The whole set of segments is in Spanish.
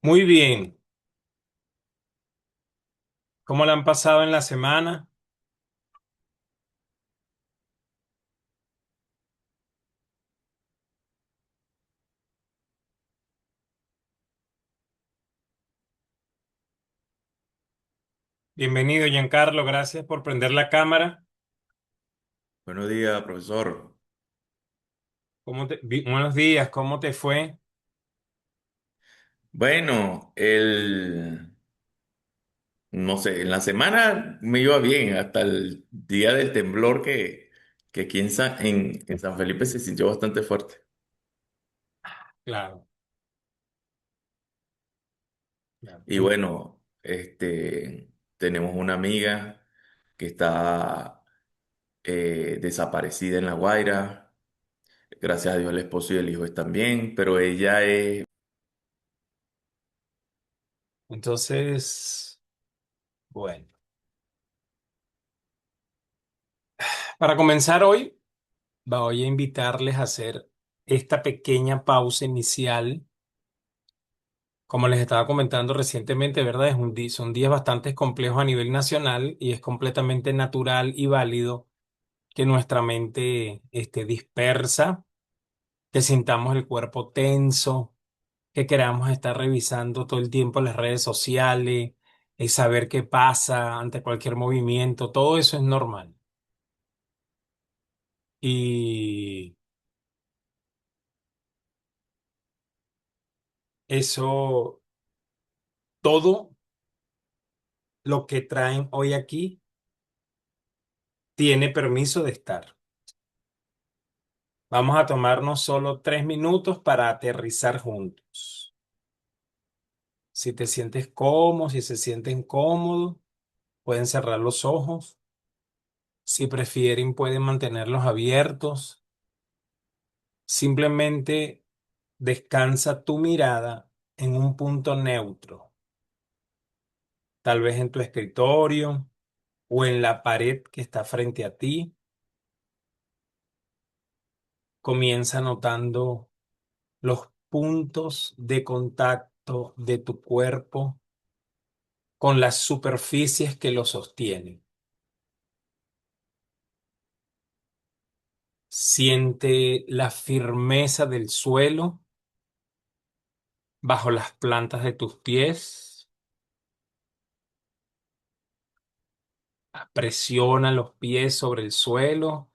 Muy bien. ¿Cómo la han pasado en la semana? Bienvenido, Giancarlo. Gracias por prender la cámara. Buenos días, profesor. Buenos días, ¿cómo te fue? Bueno, no sé, en la semana me iba bien hasta el día del temblor que aquí en San Felipe se sintió bastante fuerte. Claro, claro. Y bueno, tenemos una amiga que está desaparecida en La Guaira. Gracias a Dios el esposo y el hijo están bien, pero ella es... Entonces, bueno, para comenzar hoy, voy a invitarles a hacer esta pequeña pausa inicial. Como les estaba comentando recientemente, ¿verdad? Son días bastante complejos a nivel nacional y es completamente natural y válido que nuestra mente esté dispersa, que sintamos el cuerpo tenso, que queramos estar revisando todo el tiempo las redes sociales, saber qué pasa ante cualquier movimiento, todo eso es normal. Y eso, todo lo que traen hoy aquí tiene permiso de estar. Vamos a tomarnos solo 3 minutos para aterrizar juntos. Si te sientes cómodo, si se sienten cómodos, pueden cerrar los ojos. Si prefieren, pueden mantenerlos abiertos. Simplemente descansa tu mirada en un punto neutro, tal vez en tu escritorio o en la pared que está frente a ti. Comienza notando los puntos de contacto de tu cuerpo con las superficies que lo sostienen. Siente la firmeza del suelo bajo las plantas de tus pies. Presiona los pies sobre el suelo.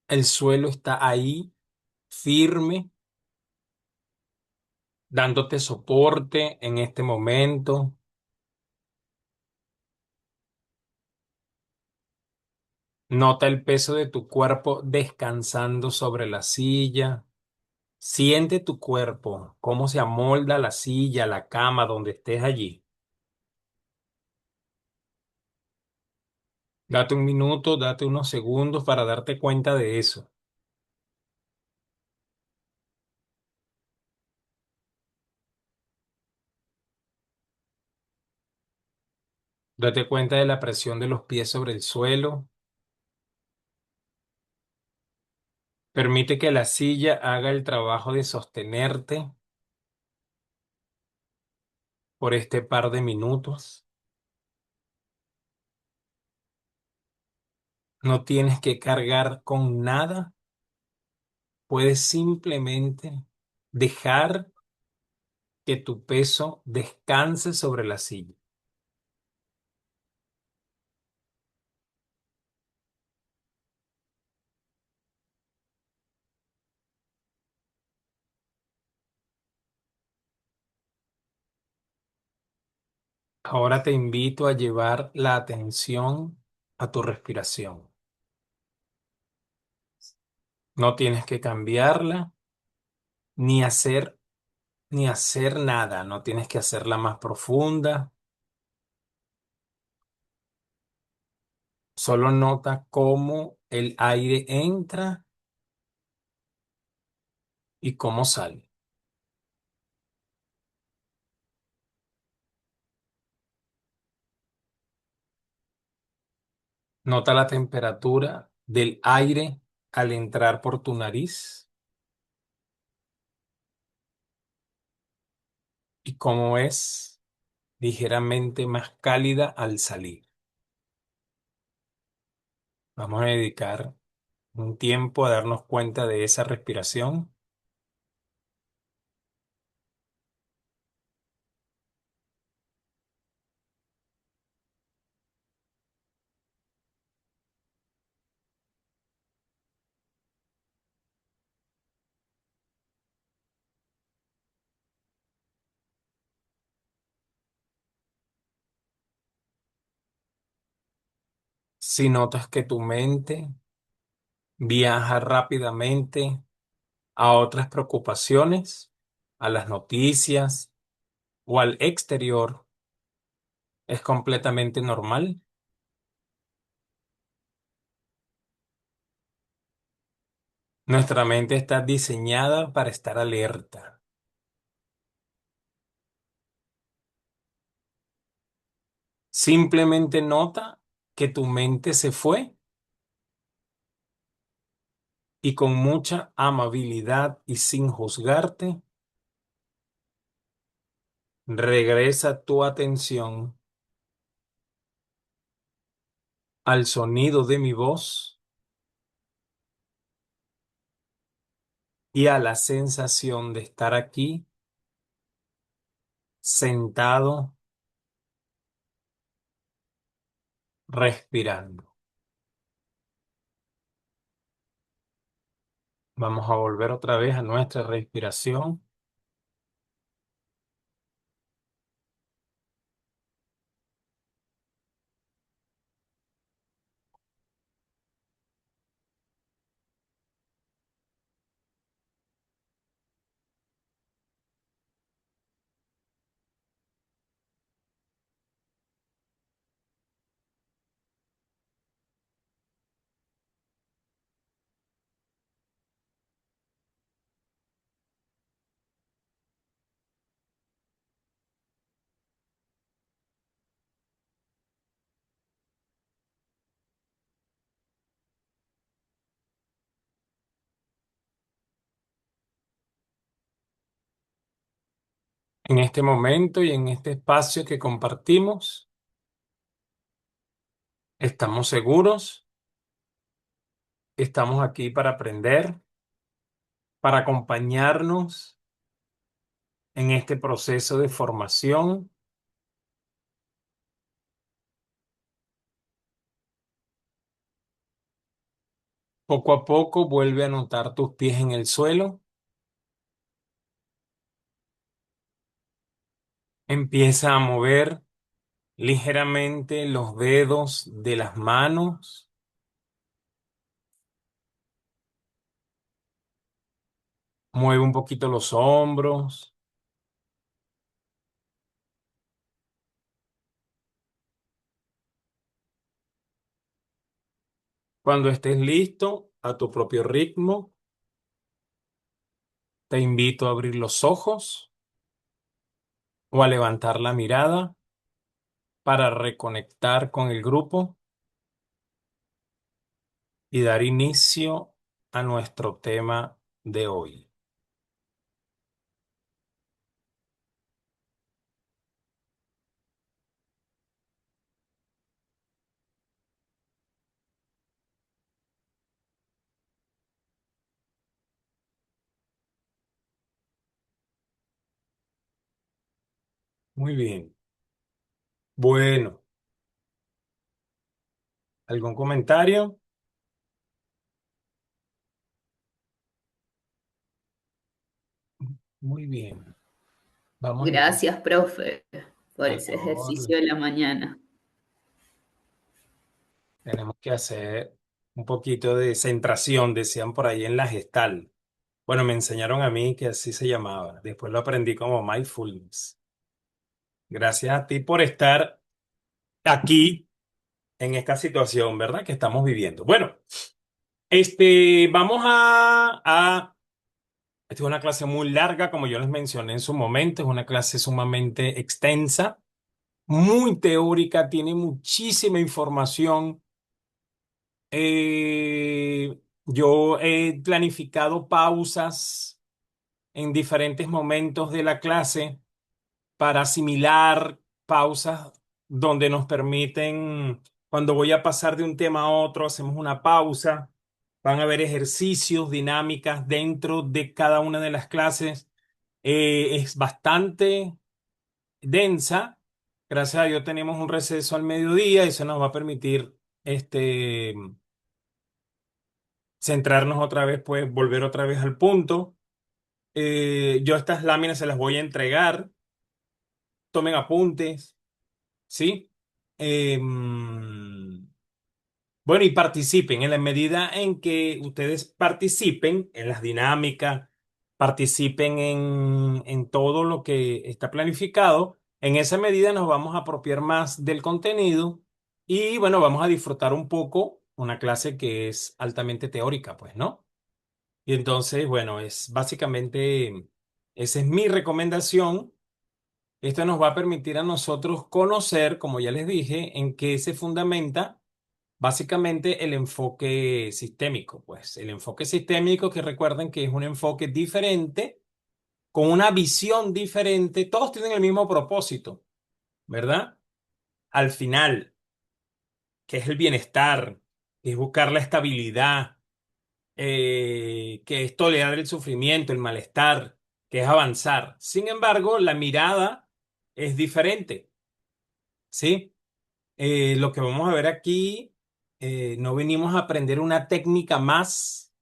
El suelo está ahí, firme, dándote soporte en este momento. Nota el peso de tu cuerpo descansando sobre la silla. Siente tu cuerpo, cómo se amolda la silla, la cama, donde estés allí. Date un minuto, date unos segundos para darte cuenta de eso. Date cuenta de la presión de los pies sobre el suelo. Permite que la silla haga el trabajo de sostenerte por este par de minutos. No tienes que cargar con nada. Puedes simplemente dejar que tu peso descanse sobre la silla. Ahora te invito a llevar la atención a tu respiración. No tienes que cambiarla ni hacer nada. No tienes que hacerla más profunda. Solo nota cómo el aire entra y cómo sale. Nota la temperatura del aire al entrar por tu nariz y como es ligeramente más cálida al salir. Vamos a dedicar un tiempo a darnos cuenta de esa respiración. Si notas que tu mente viaja rápidamente a otras preocupaciones, a las noticias o al exterior, es completamente normal. Nuestra mente está diseñada para estar alerta. Simplemente nota que tu mente se fue y con mucha amabilidad y sin juzgarte, regresa tu atención al sonido de mi voz y a la sensación de estar aquí sentado respirando. Vamos a volver otra vez a nuestra respiración. En este momento y en este espacio que compartimos, estamos seguros, estamos aquí para aprender, para acompañarnos en este proceso de formación. Poco a poco vuelve a notar tus pies en el suelo. Empieza a mover ligeramente los dedos de las manos. Mueve un poquito los hombros. Cuando estés listo, a tu propio ritmo, te invito a abrir los ojos o a levantar la mirada para reconectar con el grupo y dar inicio a nuestro tema de hoy. Muy bien. Bueno, ¿algún comentario? Muy bien. Vamos entonces. Gracias, profe, por A la ese ejercicio orden. de la mañana. Tenemos que hacer un poquito de centración, decían por ahí en la gestal. Bueno, me enseñaron a mí que así se llamaba. Después lo aprendí como mindfulness. Gracias a ti por estar aquí en esta situación, ¿verdad? Que estamos viviendo. Bueno, vamos esta es una clase muy larga, como yo les mencioné en su momento, es una clase sumamente extensa, muy teórica, tiene muchísima información. Yo he planificado pausas en diferentes momentos de la clase para asimilar, pausas donde nos permiten, cuando voy a pasar de un tema a otro, hacemos una pausa. Van a haber ejercicios, dinámicas dentro de cada una de las clases. Es bastante densa. Gracias a Dios tenemos un receso al mediodía y eso nos va a permitir centrarnos otra vez, pues volver otra vez al punto. Yo estas láminas se las voy a entregar. Tomen apuntes, ¿sí? Bueno, y participen en la medida en que ustedes participen en las dinámicas, participen en todo lo que está planificado. En esa medida nos vamos a apropiar más del contenido y bueno, vamos a disfrutar un poco una clase que es altamente teórica, pues, ¿no? Y entonces, bueno, es básicamente, esa es mi recomendación. Esto nos va a permitir a nosotros conocer, como ya les dije, en qué se fundamenta básicamente el enfoque sistémico. Pues el enfoque sistémico, que recuerden que es un enfoque diferente, con una visión diferente, todos tienen el mismo propósito, ¿verdad? Al final, que es el bienestar, que es buscar la estabilidad, que es tolerar el sufrimiento, el malestar, que es avanzar. Sin embargo, la mirada es diferente, ¿sí? Lo que vamos a ver aquí, no venimos a aprender una técnica más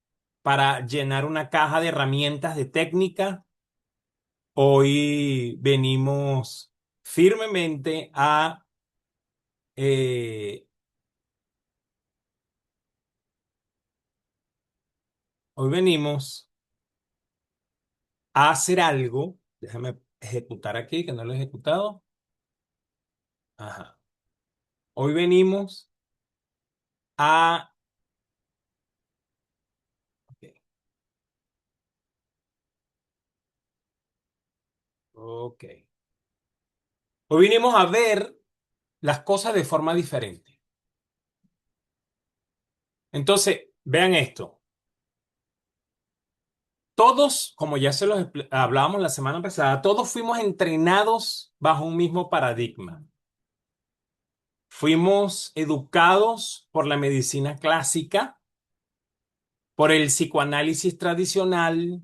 para llenar una caja de herramientas de técnica. Hoy venimos firmemente eh, hoy venimos a hacer algo. Déjame ejecutar aquí, que no lo he ejecutado. Ajá. Hoy venimos a, ok, ok. Hoy vinimos a ver las cosas de forma diferente. Entonces, vean esto. Todos, como ya se los hablábamos la semana pasada, todos fuimos entrenados bajo un mismo paradigma. Fuimos educados por la medicina clásica, por el psicoanálisis tradicional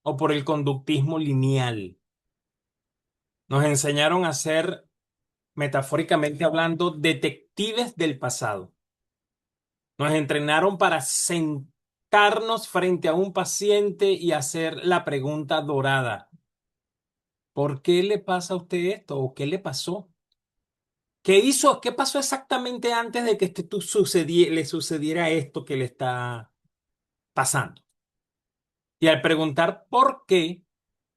o por el conductismo lineal. Nos enseñaron a ser, metafóricamente hablando, detectives del pasado. Nos entrenaron para sentarnos frente a un paciente y hacer la pregunta dorada. ¿Por qué le pasa a usted esto? ¿O qué le pasó? ¿Qué hizo? ¿Qué pasó exactamente antes de que le sucediera esto que le está pasando? Y al preguntar por qué,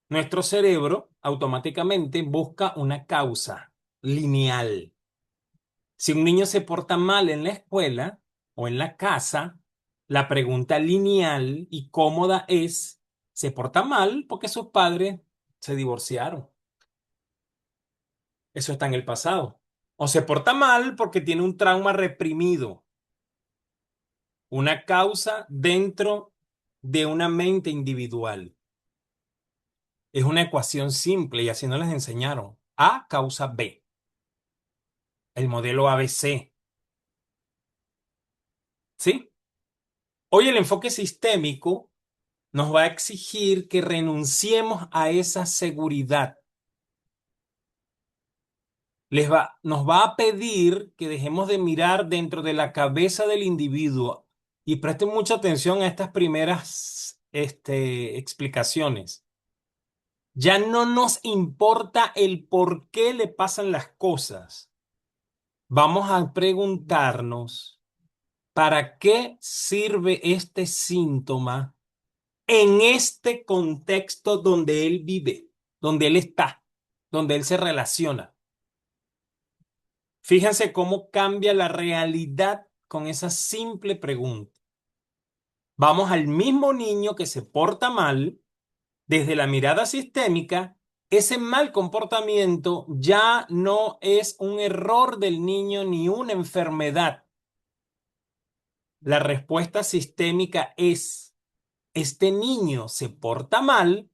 nuestro cerebro automáticamente busca una causa lineal. Si un niño se porta mal en la escuela o en la casa, la pregunta lineal y cómoda es, ¿se porta mal porque sus padres se divorciaron? Eso está en el pasado. O se porta mal porque tiene un trauma reprimido, una causa dentro de una mente individual. Es una ecuación simple y así nos les enseñaron. A causa B, el modelo ABC. ¿Sí? Hoy el enfoque sistémico nos va a exigir que renunciemos a esa seguridad. Nos va a pedir que dejemos de mirar dentro de la cabeza del individuo y presten mucha atención a estas primeras explicaciones. Ya no nos importa el por qué le pasan las cosas. Vamos a preguntarnos, ¿para qué sirve este síntoma en este contexto donde él vive, donde él está, donde él se relaciona? Fíjense cómo cambia la realidad con esa simple pregunta. Vamos al mismo niño que se porta mal, desde la mirada sistémica, ese mal comportamiento ya no es un error del niño ni una enfermedad. La respuesta sistémica es, este niño se porta mal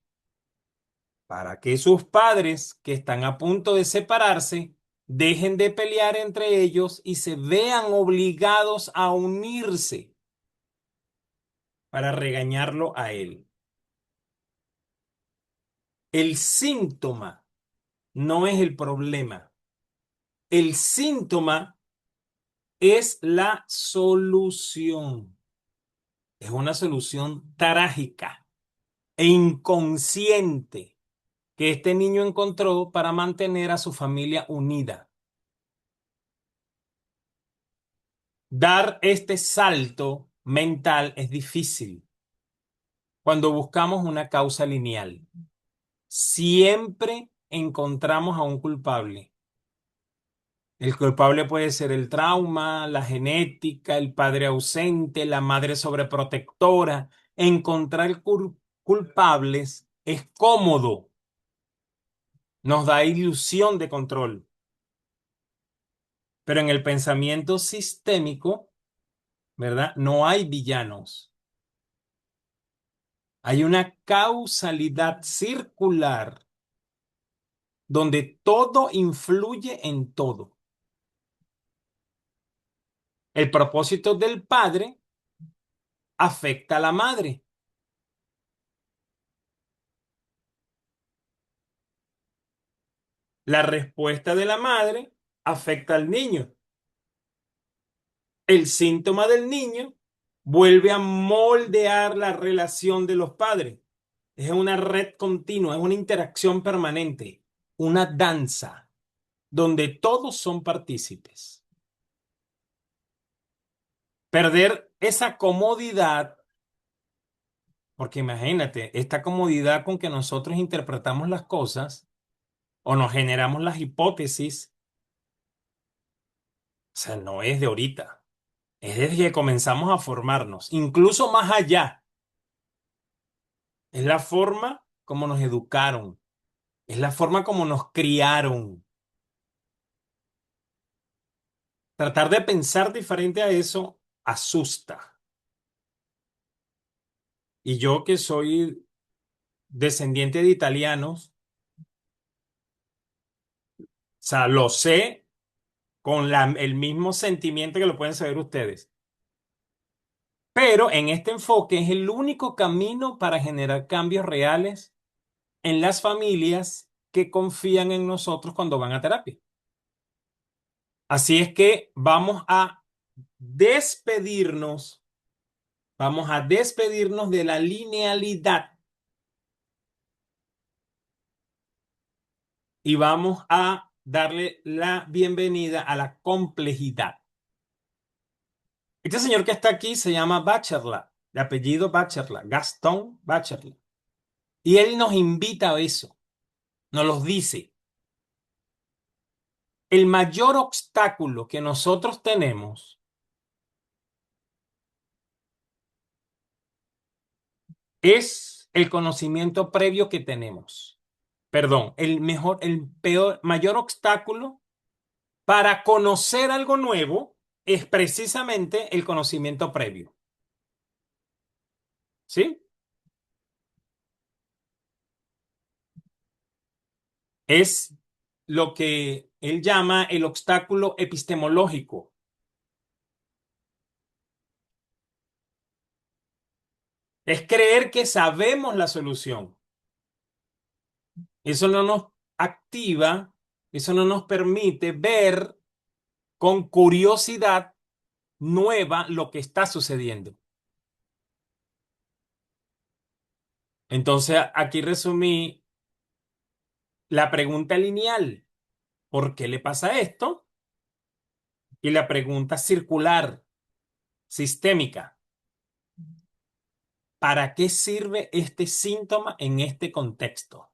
para que sus padres, que están a punto de separarse, dejen de pelear entre ellos y se vean obligados a unirse para regañarlo a él. El síntoma no es el problema. El síntoma es la solución. Es una solución trágica e inconsciente que este niño encontró para mantener a su familia unida. Dar este salto mental es difícil cuando buscamos una causa lineal. Siempre encontramos a un culpable. El culpable puede ser el trauma, la genética, el padre ausente, la madre sobreprotectora. Encontrar culpables es cómodo, nos da ilusión de control. Pero en el pensamiento sistémico, ¿verdad? No hay villanos. Hay una causalidad circular donde todo influye en todo. El propósito del padre afecta a la madre. La respuesta de la madre afecta al niño. El síntoma del niño vuelve a moldear la relación de los padres. Es una red continua, es una interacción permanente, una danza donde todos son partícipes. Perder esa comodidad, porque imagínate, esta comodidad con que nosotros interpretamos las cosas o nos generamos las hipótesis, o sea, no es de ahorita, es desde que comenzamos a formarnos, incluso más allá. Es la forma como nos educaron, es la forma como nos criaron. Tratar de pensar diferente a eso asusta. Y yo que soy descendiente de italianos, o sea, lo sé con el mismo sentimiento que lo pueden saber ustedes. Pero en este enfoque es el único camino para generar cambios reales en las familias que confían en nosotros cuando van a terapia. Así es que despedirnos, vamos a despedirnos de la linealidad y vamos a darle la bienvenida a la complejidad. Este señor que está aquí se llama Bachelard, de apellido Bachelard, Gastón Bachelard. Y él nos invita a eso, nos los dice. El mayor obstáculo que nosotros tenemos es el conocimiento previo que tenemos. Perdón, mayor obstáculo para conocer algo nuevo es precisamente el conocimiento previo. ¿Sí? Es lo que él llama el obstáculo epistemológico. Es creer que sabemos la solución. Eso no nos activa, eso no nos permite ver con curiosidad nueva lo que está sucediendo. Entonces, aquí resumí la pregunta lineal, ¿por qué le pasa esto? Y la pregunta circular, sistémica, ¿para qué sirve este síntoma en este contexto?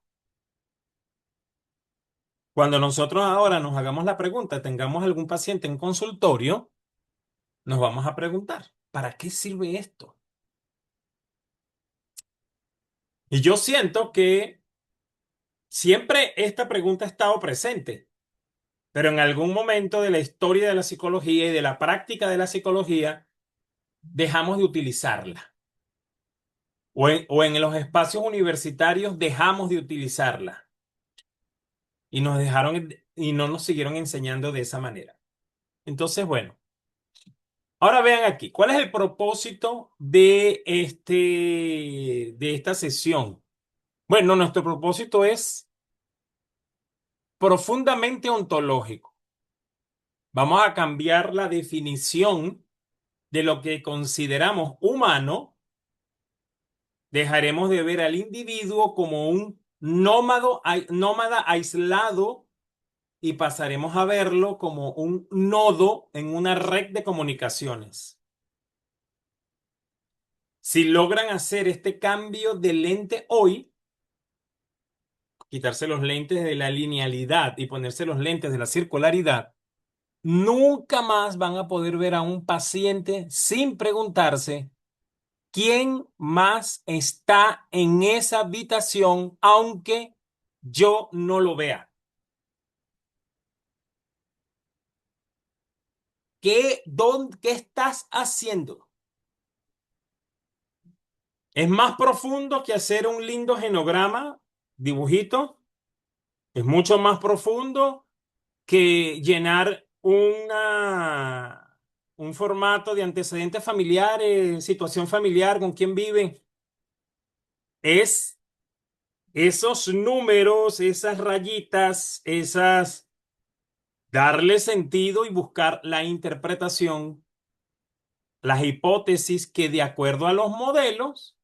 Cuando nosotros ahora nos hagamos la pregunta, tengamos algún paciente en consultorio, nos vamos a preguntar, ¿para qué sirve esto? Y yo siento que siempre esta pregunta ha estado presente, pero en algún momento de la historia de la psicología y de la práctica de la psicología, dejamos de utilizarla. o en los espacios universitarios dejamos de utilizarla y no nos siguieron enseñando de esa manera. Entonces, bueno, ahora vean aquí, ¿cuál es el propósito de esta sesión? Bueno, nuestro propósito es profundamente ontológico. Vamos a cambiar la definición de lo que consideramos humano. Dejaremos de ver al individuo como un nómada aislado y pasaremos a verlo como un nodo en una red de comunicaciones. Si logran hacer este cambio de lente hoy, quitarse los lentes de la linealidad y ponerse los lentes de la circularidad, nunca más van a poder ver a un paciente sin preguntarse quién más está en esa habitación, aunque yo no lo vea. ¿Qué estás haciendo? Es más profundo que hacer un lindo genograma, dibujito. Es mucho más profundo que llenar un formato de antecedentes familiares, situación familiar, con quién vive. Es esos números, esas rayitas, darle sentido y buscar la interpretación, las hipótesis que de acuerdo a los modelos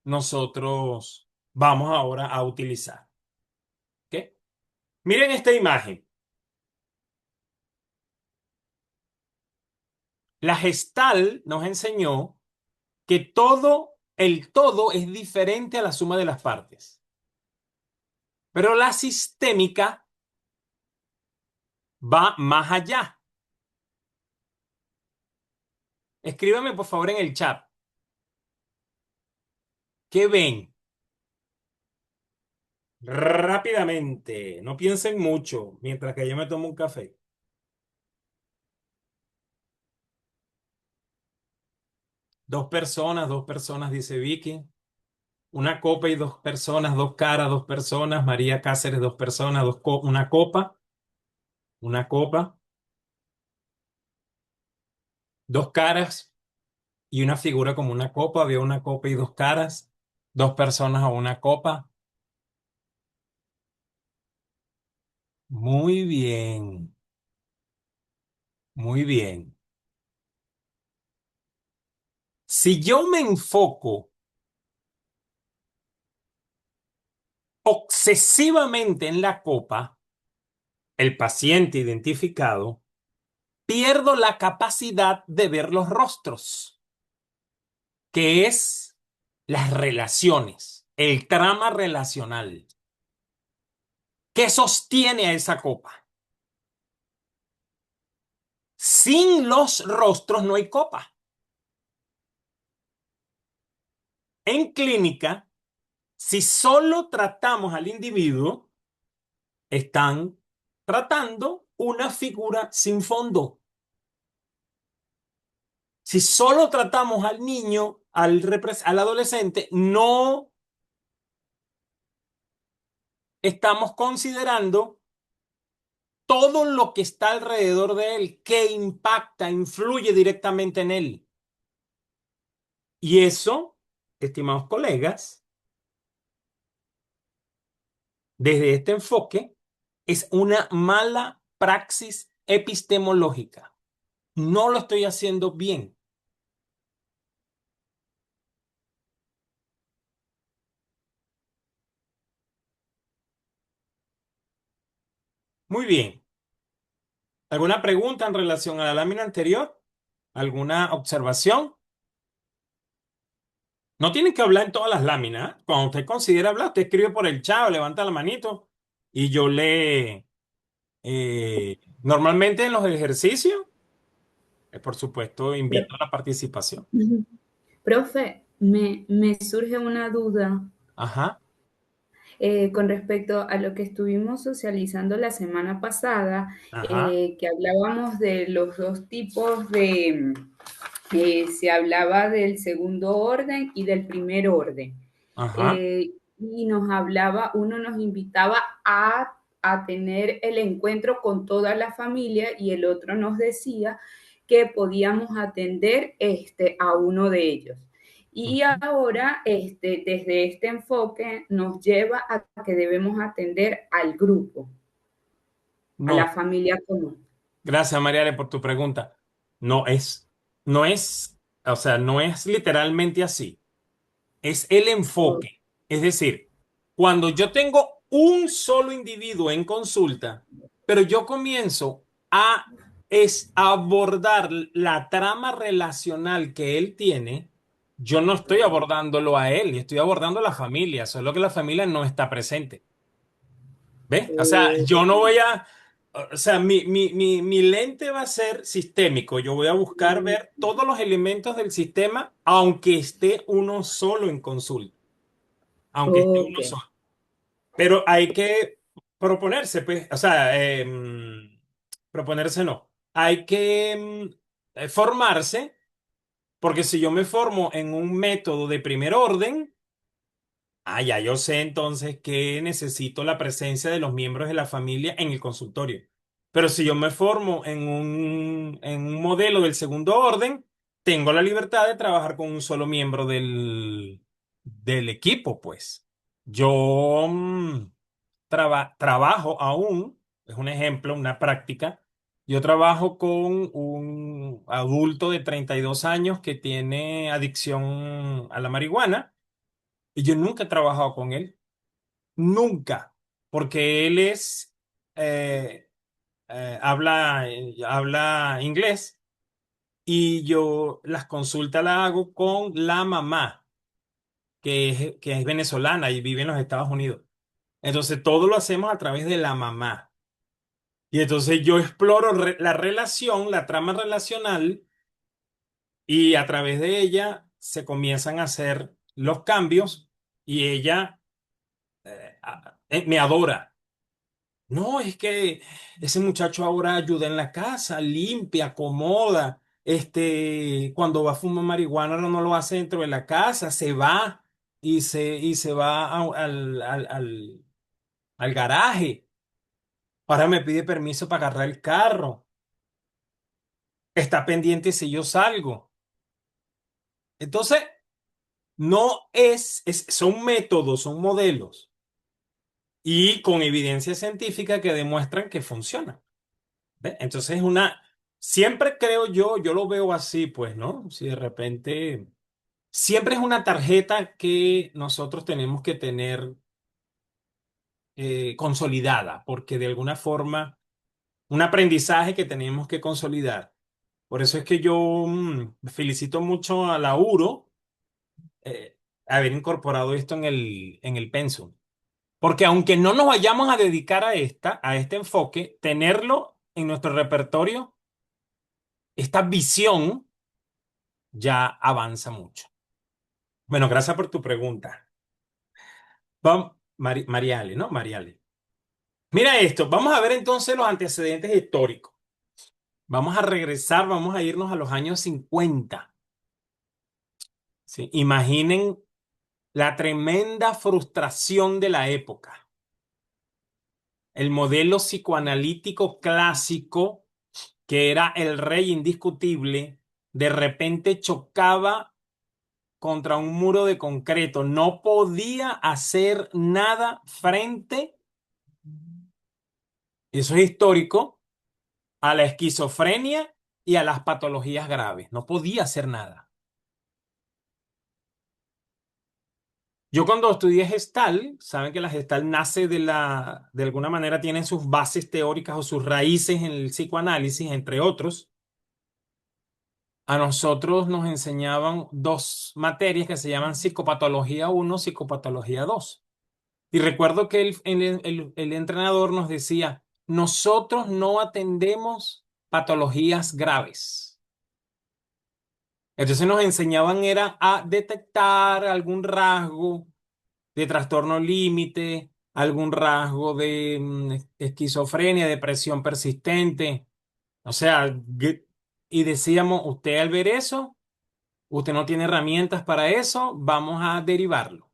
nosotros vamos ahora a utilizar. ¿Ok? Miren esta imagen. La Gestalt nos enseñó que el todo es diferente a la suma de las partes. Pero la sistémica va más allá. Escríbame por favor en el chat. ¿Qué ven? Rápidamente. No piensen mucho mientras que yo me tomo un café. Dos personas, dice Vicky. Una copa y dos personas, dos caras, dos personas. María Cáceres, dos personas, una copa, una copa, dos caras y una figura como una copa. Había una copa y dos caras, dos personas o una copa. Muy bien, muy bien. Si yo me enfoco obsesivamente en la copa, el paciente identificado, pierdo la capacidad de ver los rostros, que es las relaciones, el trama relacional. ¿Qué sostiene a esa copa? Sin los rostros no hay copa. En clínica, si solo tratamos al individuo, están tratando una figura sin fondo. Si solo tratamos al niño, al adolescente, no estamos considerando todo lo que está alrededor de él, que impacta, influye directamente en él. Y eso, estimados colegas, desde este enfoque, es una mala praxis epistemológica. No lo estoy haciendo bien. Muy bien. ¿Alguna pregunta en relación a la lámina anterior? ¿Alguna observación? No tienen que hablar en todas las láminas. ¿Eh? Cuando usted considera hablar, usted escribe por el chat o levanta la manito y yo le... normalmente en los ejercicios, por supuesto, Pro- invito a la participación. Ujú. Profe, me surge una duda Ajá, con respecto a lo que estuvimos socializando la semana pasada, ajá. que hablábamos de los dos tipos de Se hablaba del segundo orden y del primer orden. Ajá. Y nos hablaba, uno nos invitaba a tener el encuentro con toda la familia y el otro nos decía que podíamos atender a uno de ellos. Y ahora, desde este enfoque, nos lleva a que debemos atender al grupo, a la No, familia común. gracias, Mariale, por tu pregunta. No es, no es, o sea, no es literalmente así. Es el enfoque. Es decir, cuando yo tengo un solo individuo en consulta, pero yo comienzo a abordar la trama relacional que él tiene, yo no estoy abordándolo a él, estoy abordando a la familia, solo que la familia no está presente. ¿Ves? O sea, yo no voy a, o sea, mi lente va a ser sistémico. Yo voy a buscar ver todos los elementos del sistema, aunque esté uno solo en consulta, aunque esté Ok. uno solo. Pero hay que proponerse, pues, o sea, proponerse no. Hay que formarse, porque si yo me formo en un método de primer orden, ya yo sé entonces que necesito la presencia de los miembros de la familia en el consultorio. Pero si yo me formo en un modelo del segundo orden, tengo la libertad de trabajar con un solo miembro del equipo, pues. Yo trabajo aún, es un ejemplo, una práctica. Yo trabajo con un adulto de 32 años que tiene adicción a la marihuana y yo nunca he trabajado con él, nunca, porque él eh, habla inglés y yo las consultas las hago con la mamá, que es venezolana y vive en los Estados Unidos. Entonces todo lo hacemos a través de la mamá. Y entonces yo exploro la relación, la trama relacional, y a través de ella se comienzan a hacer los cambios y ella me adora. No, es que ese muchacho ahora ayuda en la casa, limpia, acomoda. Cuando va a fumar marihuana ahora no lo hace dentro de la casa, se va y se va al garaje. Ahora me pide permiso para agarrar el carro. Está pendiente si yo salgo. Entonces, no son métodos, son modelos y con evidencia científica que demuestran que funcionan. ¿Ve? Entonces siempre creo yo lo veo así, pues, ¿no? Si de repente, siempre es una tarjeta que nosotros tenemos que tener consolidada, porque de alguna forma, un aprendizaje que tenemos que consolidar. Por eso es que yo felicito mucho a la URO haber incorporado esto en el pensum. Porque aunque no nos vayamos a dedicar a este enfoque, tenerlo en nuestro repertorio, esta visión ya avanza mucho. Bueno, gracias por tu pregunta. Vamos, Mariale, ¿no? Mariale. Mira esto, vamos a ver entonces los antecedentes históricos. Vamos a regresar, vamos a irnos a los años 50. ¿Sí? Imaginen la tremenda frustración de la época. El modelo psicoanalítico clásico, que era el rey indiscutible, de repente chocaba contra un muro de concreto. No podía hacer nada frente, eso es histórico, a la esquizofrenia y a las patologías graves. No podía hacer nada. Yo cuando estudié Gestalt, saben que la Gestalt nace de alguna manera tiene sus bases teóricas o sus raíces en el psicoanálisis, entre otros. A nosotros nos enseñaban dos materias que se llaman psicopatología uno, psicopatología 2. Y recuerdo que el entrenador nos decía, nosotros no atendemos patologías graves. Entonces nos enseñaban era a detectar algún rasgo de trastorno límite, algún rasgo de esquizofrenia, depresión persistente. O sea, y decíamos, usted al ver eso, usted no tiene herramientas para eso, vamos a derivarlo.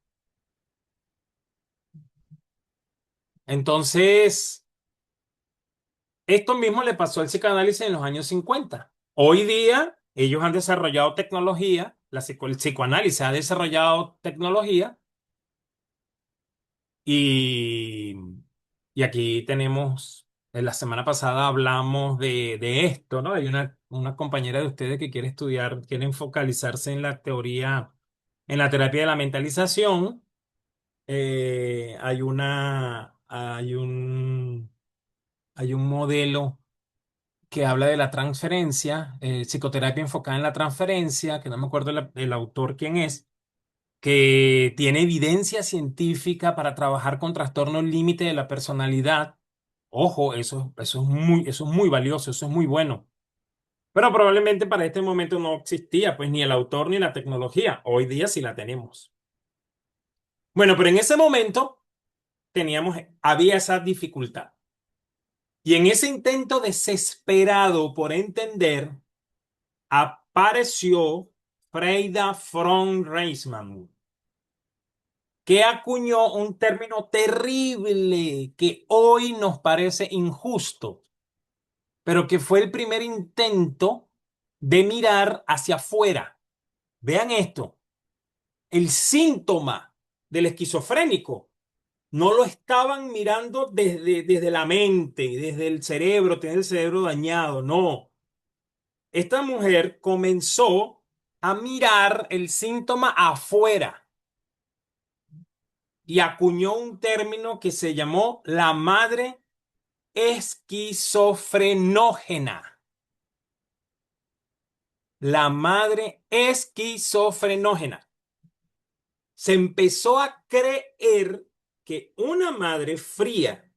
Entonces, esto mismo le pasó al psicoanálisis en los años 50. Hoy día, ellos han desarrollado tecnología, el psicoanálisis ha desarrollado tecnología y, y aquí tenemos, en la semana pasada hablamos de esto, ¿no? Hay una compañera de ustedes que quiere estudiar, quiere focalizarse en la teoría, en la terapia de la mentalización. Hay un modelo que habla de la transferencia, psicoterapia enfocada en la transferencia, que no me acuerdo el autor quién es, que tiene evidencia científica para trabajar con trastornos límite de la personalidad. Ojo, eso es muy valioso, eso es muy bueno. Pero probablemente para este momento no existía, pues ni el autor ni la tecnología. Hoy día sí la tenemos. Bueno, pero en ese momento había esa dificultad. Y en ese intento desesperado por entender, apareció Freida von Reisman, que acuñó un término terrible que hoy nos parece injusto, pero que fue el primer intento de mirar hacia afuera. Vean esto, el síntoma del esquizofrénico no lo estaban mirando desde la mente, desde el cerebro, tener el cerebro dañado, no. Esta mujer comenzó a mirar el síntoma afuera y acuñó un término que se llamó la madre esquizofrenógena. La madre esquizofrenógena. Se empezó a creer que una madre fría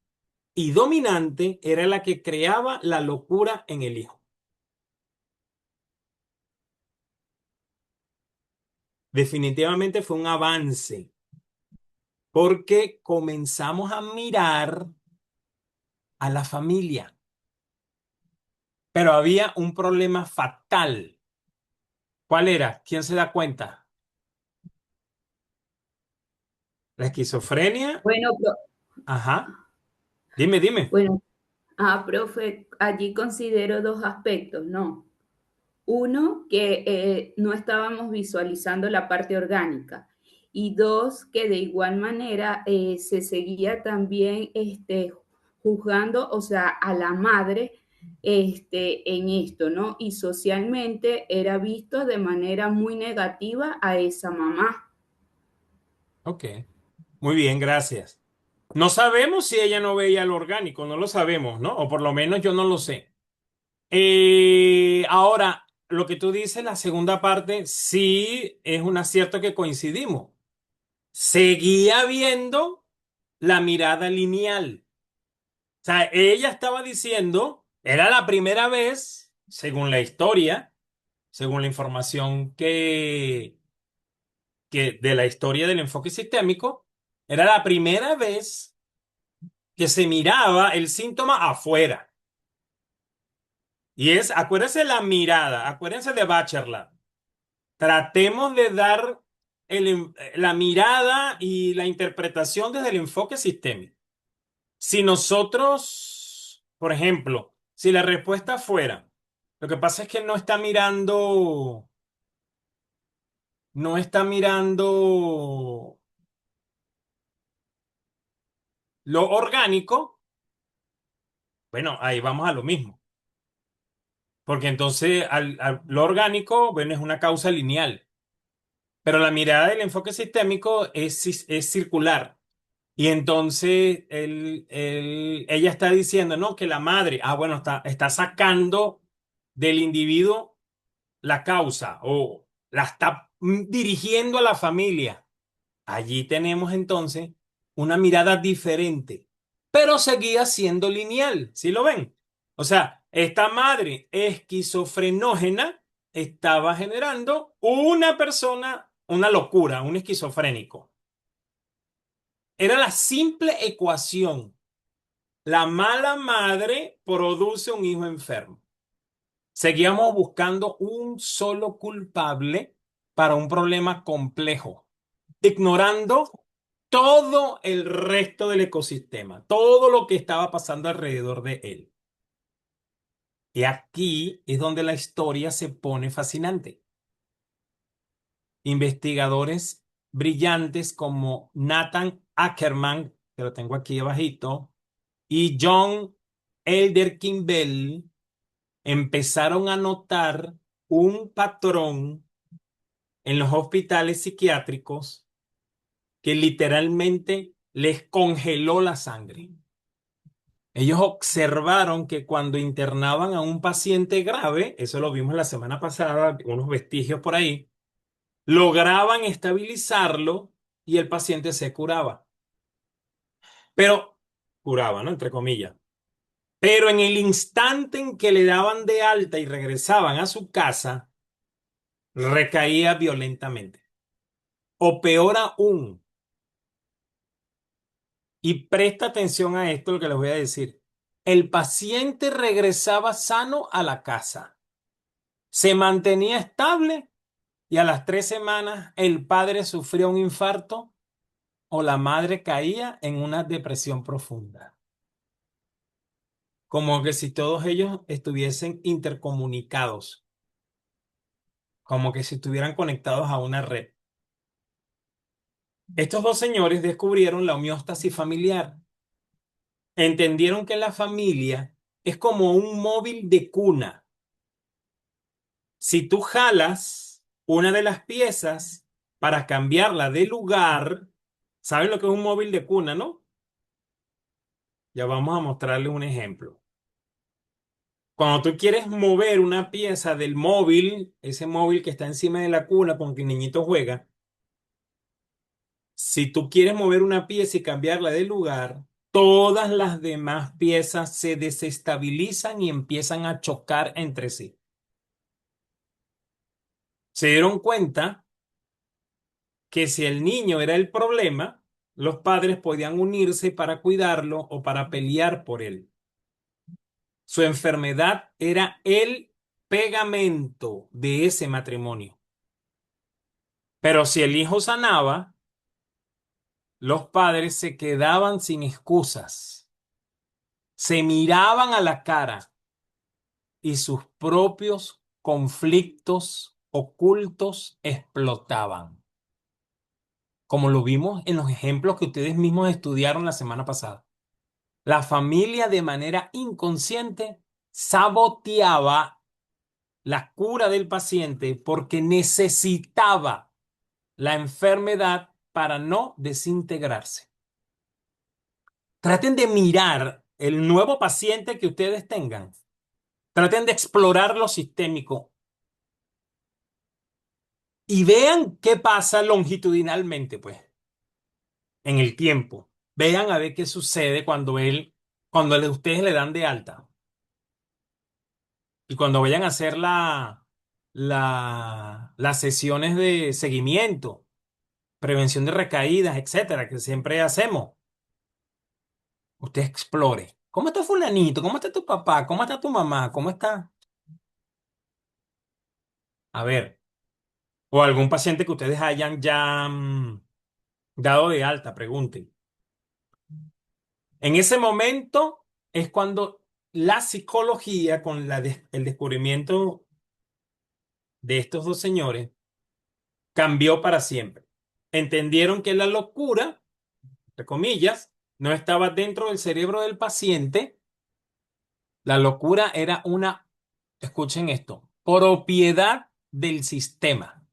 y dominante era la que creaba la locura en el hijo. Definitivamente fue un avance porque comenzamos a mirar a la familia. Pero había un problema fatal. ¿Cuál era? ¿Quién se da cuenta? La esquizofrenia. Bueno, Ajá. Dime, dime. bueno, profe, allí considero dos aspectos, ¿no? Uno, que no estábamos visualizando la parte orgánica. Y dos, que de igual manera se seguía también juzgando, o sea, a la madre en esto, ¿no? Y socialmente era visto de manera muy negativa a esa mamá. Ok. Muy bien, gracias. No sabemos si ella no veía lo orgánico, no lo sabemos, ¿no? O por lo menos yo no lo sé. Ahora, lo que tú dices, la segunda parte, sí es un acierto que coincidimos. Seguía viendo la mirada lineal. O sea, ella estaba diciendo, era la primera vez, según la historia, según la información que de la historia del enfoque sistémico, era la primera vez que se miraba el síntoma afuera. Y acuérdense la mirada, acuérdense de Bachelard. Tratemos de dar la mirada y la interpretación desde el enfoque sistémico. Si nosotros, por ejemplo, si la respuesta fuera, lo que pasa es que no está mirando lo orgánico, bueno, ahí vamos a lo mismo. Porque entonces lo orgánico, bueno, es una causa lineal, pero la mirada del enfoque sistémico es circular. Y entonces ella está diciendo, no, que la madre, bueno, está sacando del individuo la causa o la está dirigiendo a la familia. Allí tenemos entonces una mirada diferente, pero seguía siendo lineal, ¿sí lo ven? O sea, esta madre esquizofrenógena estaba generando una persona, una locura, un esquizofrénico. Era la simple ecuación. La mala madre produce un hijo enfermo. Seguíamos buscando un solo culpable para un problema complejo, ignorando todo el resto del ecosistema, todo lo que estaba pasando alrededor de él. Y aquí es donde la historia se pone fascinante. Investigadores brillantes como Nathan Ackerman, que lo tengo aquí abajito, y John Elder Bell empezaron a notar un patrón en los hospitales psiquiátricos que literalmente les congeló la sangre. Ellos observaron que cuando internaban a un paciente grave, eso lo vimos la semana pasada, unos vestigios por ahí, lograban estabilizarlo y el paciente se curaba. Pero curaba, ¿no? Entre comillas. Pero en el instante en que le daban de alta y regresaban a su casa, recaía violentamente. O peor aún, y presta atención a esto lo que les voy a decir, el paciente regresaba sano a la casa, se mantenía estable y a las 3 semanas el padre sufrió un infarto o la madre caía en una depresión profunda. Como que si todos ellos estuviesen intercomunicados, como que si estuvieran conectados a una red. Estos dos señores descubrieron la homeostasis familiar. Entendieron que la familia es como un móvil de cuna. Si tú jalas una de las piezas para cambiarla de lugar, ¿saben lo que es un móvil de cuna, no? Ya vamos a mostrarles un ejemplo. Cuando tú quieres mover una pieza del móvil, ese móvil que está encima de la cuna con que el niñito juega, si tú quieres mover una pieza y cambiarla de lugar, todas las demás piezas se desestabilizan y empiezan a chocar entre sí. Se dieron cuenta que si el niño era el problema, los padres podían unirse para cuidarlo o para pelear por él. Su enfermedad era el pegamento de ese matrimonio. Pero si el hijo sanaba, los padres se quedaban sin excusas, se miraban a la cara y sus propios conflictos ocultos explotaban, como lo vimos en los ejemplos que ustedes mismos estudiaron la semana pasada. La familia de manera inconsciente saboteaba la cura del paciente porque necesitaba la enfermedad para no desintegrarse. Traten de mirar el nuevo paciente que ustedes tengan. Traten de explorar lo sistémico y vean qué pasa longitudinalmente, pues, en el tiempo. Vean a ver qué sucede cuando ustedes le dan de alta. Y cuando vayan a hacer las sesiones de seguimiento, prevención de recaídas, etcétera, que siempre hacemos, usted explore. ¿Cómo está fulanito? ¿Cómo está tu papá? ¿Cómo está tu mamá? ¿Cómo está? A ver, o algún paciente que ustedes hayan ya dado de alta, pregunten. En ese momento es cuando la psicología, con el descubrimiento de estos dos señores, cambió para siempre. Entendieron que la locura, entre comillas, no estaba dentro del cerebro del paciente. La locura era escuchen esto, propiedad del sistema.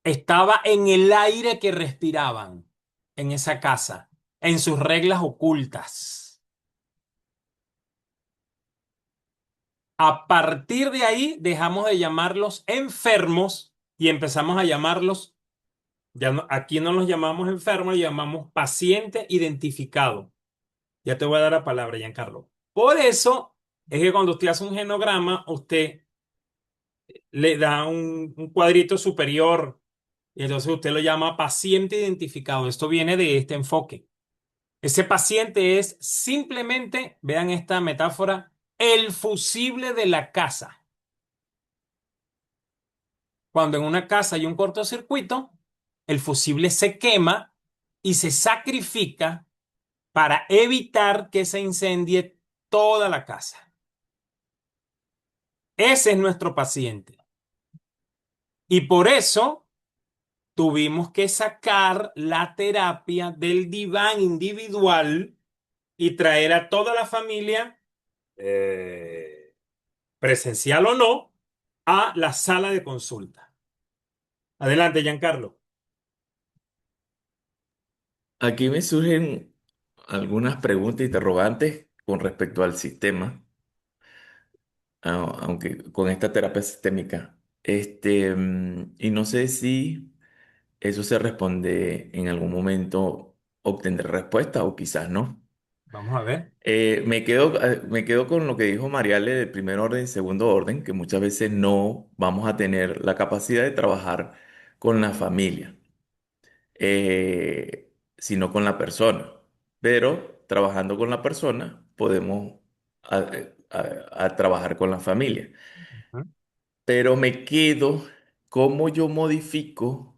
Estaba en el aire que respiraban en esa casa, en sus reglas ocultas. A partir de ahí dejamos de llamarlos enfermos y empezamos a llamarlos, aquí no los llamamos enfermos, los llamamos paciente identificado. Ya te voy a dar la palabra, Giancarlo. Por eso es que cuando usted hace un genograma, usted le da un cuadrito superior y entonces usted lo llama paciente identificado. Esto viene de este enfoque. Ese paciente es simplemente, vean esta metáfora, el fusible de la casa. Cuando en una casa hay un cortocircuito, el fusible se quema y se sacrifica para evitar que se incendie toda la casa. Ese es nuestro paciente. Y por eso tuvimos que sacar la terapia del diván individual y traer a toda la familia, presencial o no, a la sala de consulta. Adelante, Giancarlo. Aquí me surgen algunas preguntas interrogantes con respecto al sistema, aunque con esta terapia sistémica. Y no sé si eso se responde en algún momento, obtendré respuesta o quizás no. Vamos a ver. Me quedo con lo que dijo Mariale de primer orden y segundo orden, que muchas veces no vamos a tener la capacidad de trabajar con la familia, sino con la persona. Pero trabajando con la persona podemos a trabajar con la familia. Ujú. Pero me quedo cómo yo modifico,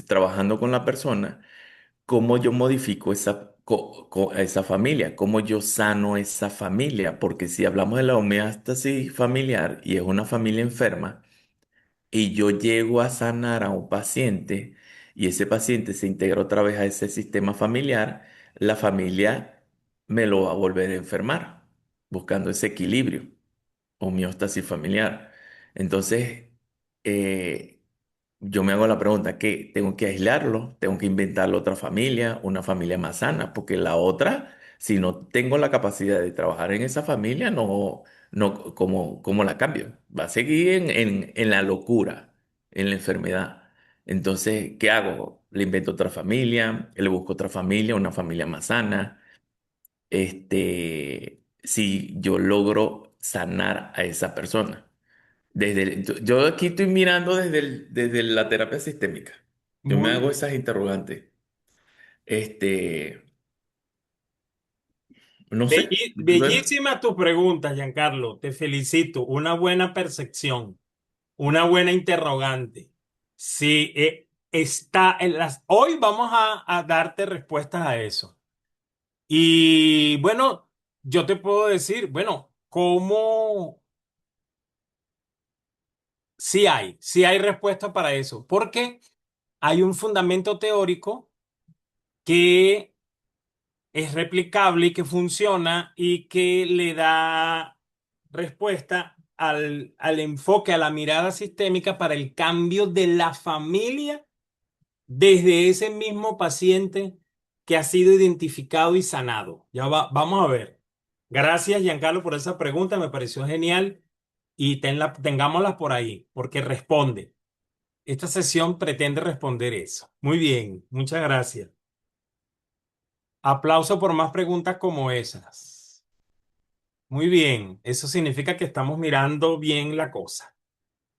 trabajando con la persona, cómo yo modifico a esa familia, cómo yo sano esa familia, porque si hablamos de la homeostasis familiar y es una familia enferma, y yo llego a sanar a un paciente y ese paciente se integra otra vez a ese sistema familiar, la familia me lo va a volver a enfermar, buscando ese equilibrio, homeostasis familiar. Entonces, eh, yo me hago la pregunta, ¿qué? ¿Tengo que aislarlo? ¿Tengo que inventarle otra familia, una familia más sana? Porque la otra, si no tengo la capacidad de trabajar en esa familia, no, ¿cómo la cambio? Va a seguir en la locura, en la enfermedad. Entonces, ¿qué hago? Le invento otra familia, le busco otra familia, una familia más sana. Si yo logro sanar a esa persona. Yo aquí estoy mirando desde la terapia sistémica. Yo me Muy hago bien. esas interrogantes. Este, no sé. Bellísima tu pregunta, Giancarlo. Te felicito. Una buena percepción, una buena interrogante. Sí, está en las. Hoy vamos a darte respuestas a eso. Y bueno, yo te puedo decir, bueno, cómo sí hay respuesta para eso, porque hay un fundamento teórico que es replicable y que funciona y que le da respuesta al enfoque, a la mirada sistémica para el cambio de la familia desde ese mismo paciente que ha sido identificado y sanado. Vamos a ver. Gracias, Giancarlo, por esa pregunta, me pareció genial y tengámosla por ahí, porque responde. Esta sesión pretende responder eso. Muy bien, muchas gracias. Aplauso por más preguntas como esas. Muy bien, eso significa que estamos mirando bien la cosa.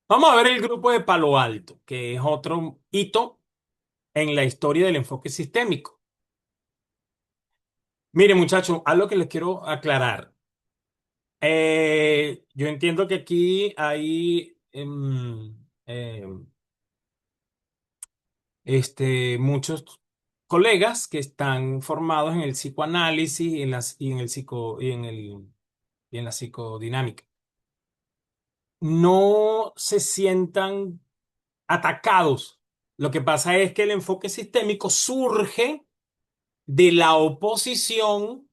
Vamos a ver el grupo de Palo Alto, que es otro hito en la historia del enfoque sistémico. Mire, muchachos, algo que les quiero aclarar. Yo entiendo que aquí hay muchos colegas que están formados en el psicoanálisis y en el y en la psicodinámica. No se sientan atacados. Lo que pasa es que el enfoque sistémico surge de la oposición,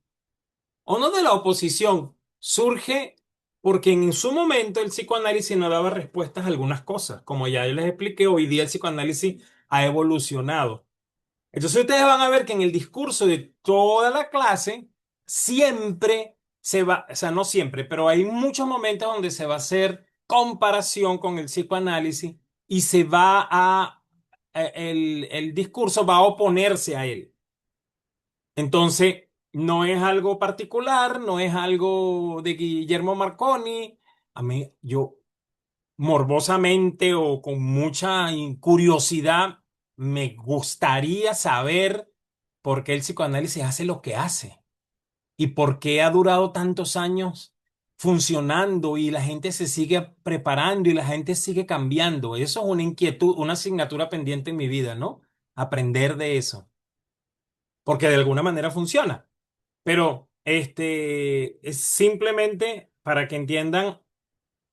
o no de la oposición, surge porque en su momento el psicoanálisis no daba respuestas a algunas cosas. Como ya les expliqué, hoy día el psicoanálisis ha evolucionado. Entonces ustedes van a ver que en el discurso de toda la clase siempre se va, o sea, no siempre, pero hay muchos momentos donde se va a hacer comparación con el psicoanálisis y el discurso va a oponerse a él. Entonces, no es algo particular, no es algo de Guillermo Marconi. A mí, yo morbosamente o con mucha curiosidad, me gustaría saber por qué el psicoanálisis hace lo que hace. ¿Y por qué ha durado tantos años funcionando y la gente se sigue preparando y la gente sigue cambiando? Eso es una inquietud, una asignatura pendiente en mi vida, ¿no? Aprender de eso, porque de alguna manera funciona. Pero es simplemente para que entiendan,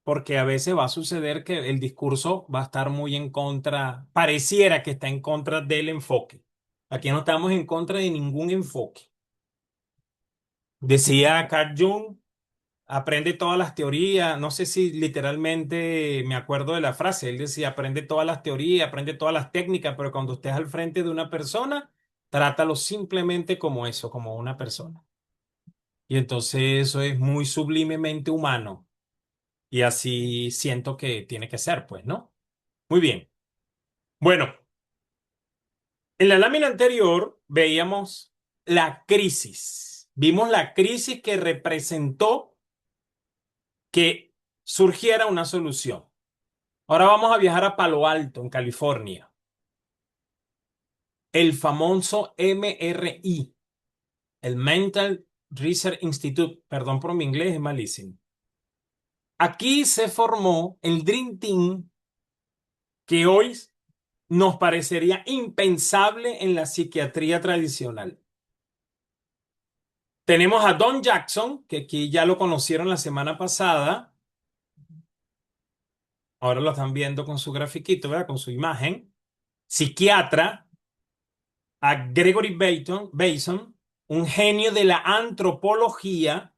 porque a veces va a suceder que el discurso va a estar muy en contra, pareciera que está en contra del enfoque. Aquí no estamos en contra de ningún enfoque. Decía Carl Jung, aprende todas las teorías, no sé si literalmente me acuerdo de la frase, él decía, aprende todas las teorías, aprende todas las técnicas, pero cuando estés al frente de una persona, trátalo simplemente como eso, como una persona. Y entonces eso es muy sublimemente humano. Y así siento que tiene que ser, pues, ¿no? Muy bien. Bueno, en la lámina anterior veíamos la crisis. Vimos la crisis que representó que surgiera una solución. Ahora vamos a viajar a Palo Alto, en California. El famoso MRI, el Mental Research Institute. Perdón por mi inglés, es malísimo. Aquí se formó el Dream Team que hoy nos parecería impensable en la psiquiatría tradicional. Tenemos a Don Jackson, que aquí ya lo conocieron la semana pasada. Ahora lo están viendo con su grafiquito, ¿verdad? Con su imagen. Psiquiatra, a Gregory Bateson, un genio de la antropología,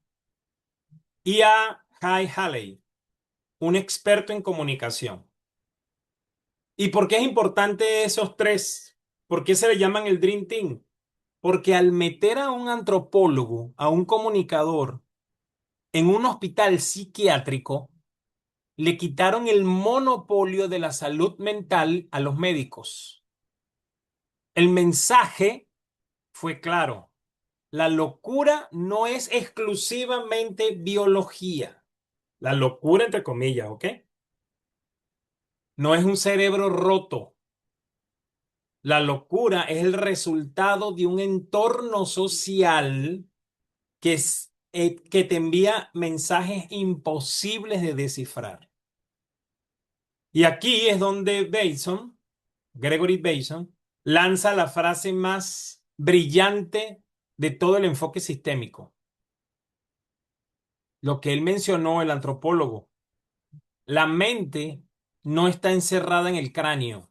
y a Guy Haley, un experto en comunicación. ¿Y por qué es importante esos tres? ¿Por qué se le llaman el Dream Team? Porque al meter a un antropólogo, a un comunicador, en un hospital psiquiátrico, le quitaron el monopolio de la salud mental a los médicos. El mensaje fue claro. La locura no es exclusivamente biología. La locura, entre comillas, ¿ok? No es un cerebro roto. La locura es el resultado de un entorno social que te envía mensajes imposibles de descifrar. Y aquí es donde Gregory Bateson, lanza la frase más brillante de todo el enfoque sistémico. Lo que él mencionó, el antropólogo, la mente no está encerrada en el cráneo.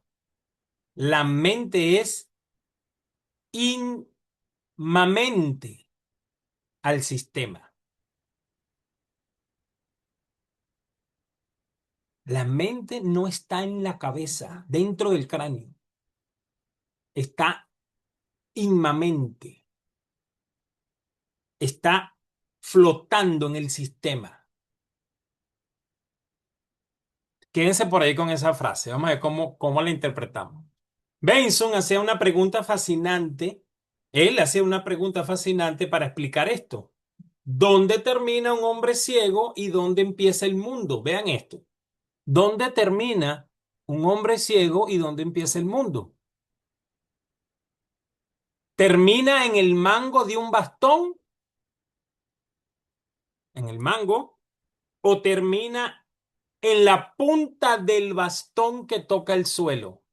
La mente es inmamente al sistema. La mente no está en la cabeza, dentro del cráneo. Está inmamente. Está flotando en el sistema. Quédense por ahí con esa frase. Vamos a ver cómo la interpretamos. Benson hacía una pregunta fascinante. Él hacía una pregunta fascinante para explicar esto. ¿Dónde termina un hombre ciego y dónde empieza el mundo? Vean esto. ¿Dónde termina un hombre ciego y dónde empieza el mundo? ¿Termina en el mango de un bastón, en el mango, o termina en la punta del bastón que toca el suelo?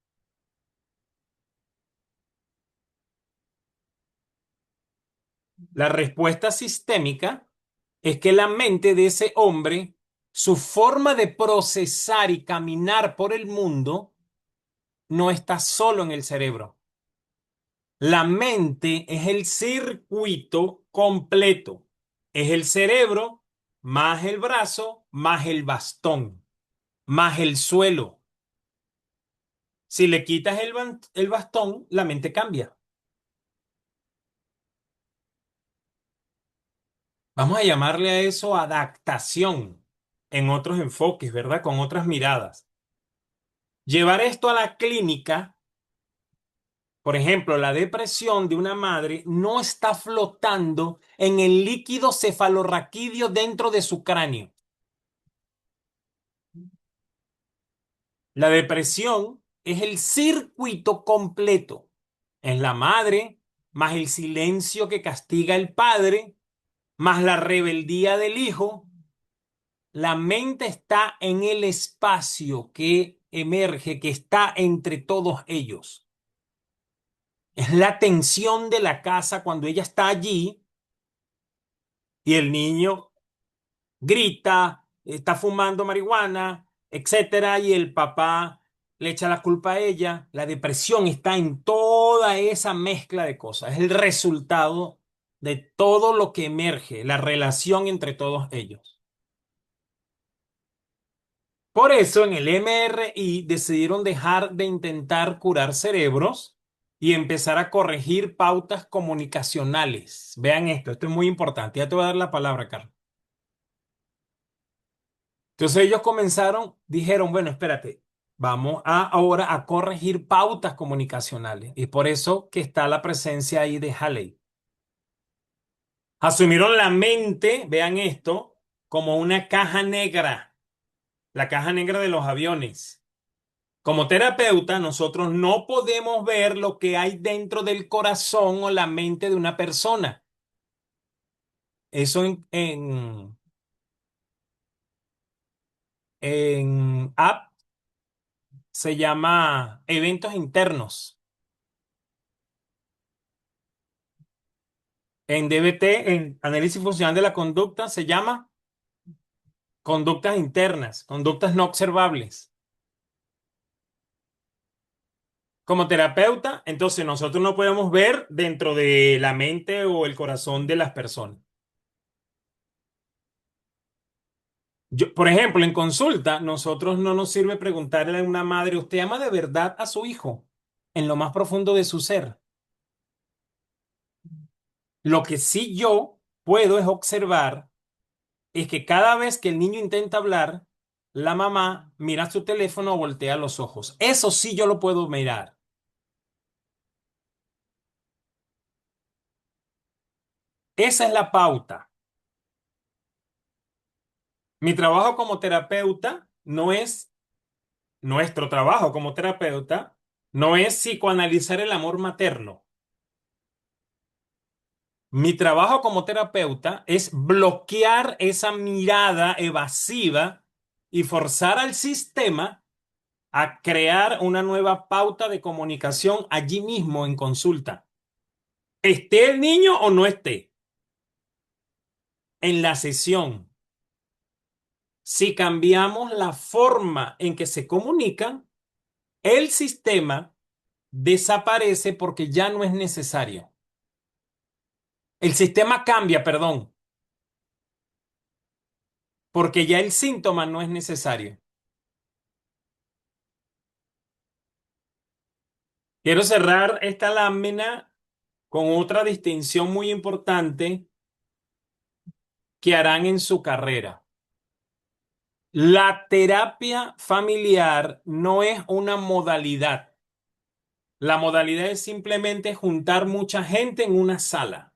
La respuesta sistémica es que la mente de ese hombre, su forma de procesar y caminar por el mundo, no está solo en el cerebro. La mente es el circuito completo. Es el cerebro, más el brazo, más el bastón, más el suelo. Si le quitas el bastón, la mente cambia. Vamos a llamarle a eso adaptación en otros enfoques, ¿verdad? Con otras miradas. Llevar esto a la clínica, por ejemplo, la depresión de una madre no está flotando en el líquido cefalorraquídeo dentro de su cráneo. La depresión es el circuito completo. Es la madre, más el silencio que castiga el padre, más la rebeldía del hijo, la mente está en el espacio que emerge, que está entre todos ellos. Es la tensión de la casa cuando ella está allí y el niño grita, está fumando marihuana, etcétera, y el papá le echa la culpa a ella. La depresión está en toda esa mezcla de cosas. Es el resultado de todo lo que emerge, la relación entre todos ellos. Por eso en el MRI decidieron dejar de intentar curar cerebros y empezar a corregir pautas comunicacionales. Vean esto es muy importante. Ya te voy a dar la palabra, Carlos. Entonces ellos comenzaron, dijeron, bueno, espérate, vamos a ahora a corregir pautas comunicacionales. Y por eso que está la presencia ahí de Halley. Asumieron la mente, vean esto, como una caja negra, la caja negra de los aviones. Como terapeuta, nosotros no podemos ver lo que hay dentro del corazón o la mente de una persona. Eso en app se llama eventos internos. En DBT, en análisis funcional de la conducta, se llama conductas internas, conductas no observables. Como terapeuta, entonces nosotros no podemos ver dentro de la mente o el corazón de las personas. Yo, por ejemplo, en consulta, nosotros no nos sirve preguntarle a una madre, ¿usted ama de verdad a su hijo en lo más profundo de su ser? Lo que sí yo puedo es observar es que cada vez que el niño intenta hablar, la mamá mira su teléfono o voltea los ojos. Eso sí yo lo puedo mirar. Esa es la pauta. Mi trabajo como terapeuta no es, nuestro trabajo como terapeuta no es psicoanalizar el amor materno. Mi trabajo como terapeuta es bloquear esa mirada evasiva y forzar al sistema a crear una nueva pauta de comunicación allí mismo en consulta. Esté el niño o no esté en la sesión. Si cambiamos la forma en que se comunican, el sistema desaparece porque ya no es necesario. El sistema cambia, perdón, porque ya el síntoma no es necesario. Quiero cerrar esta lámina con otra distinción muy importante que harán en su carrera. La terapia familiar no es una modalidad. La modalidad es simplemente juntar mucha gente en una sala.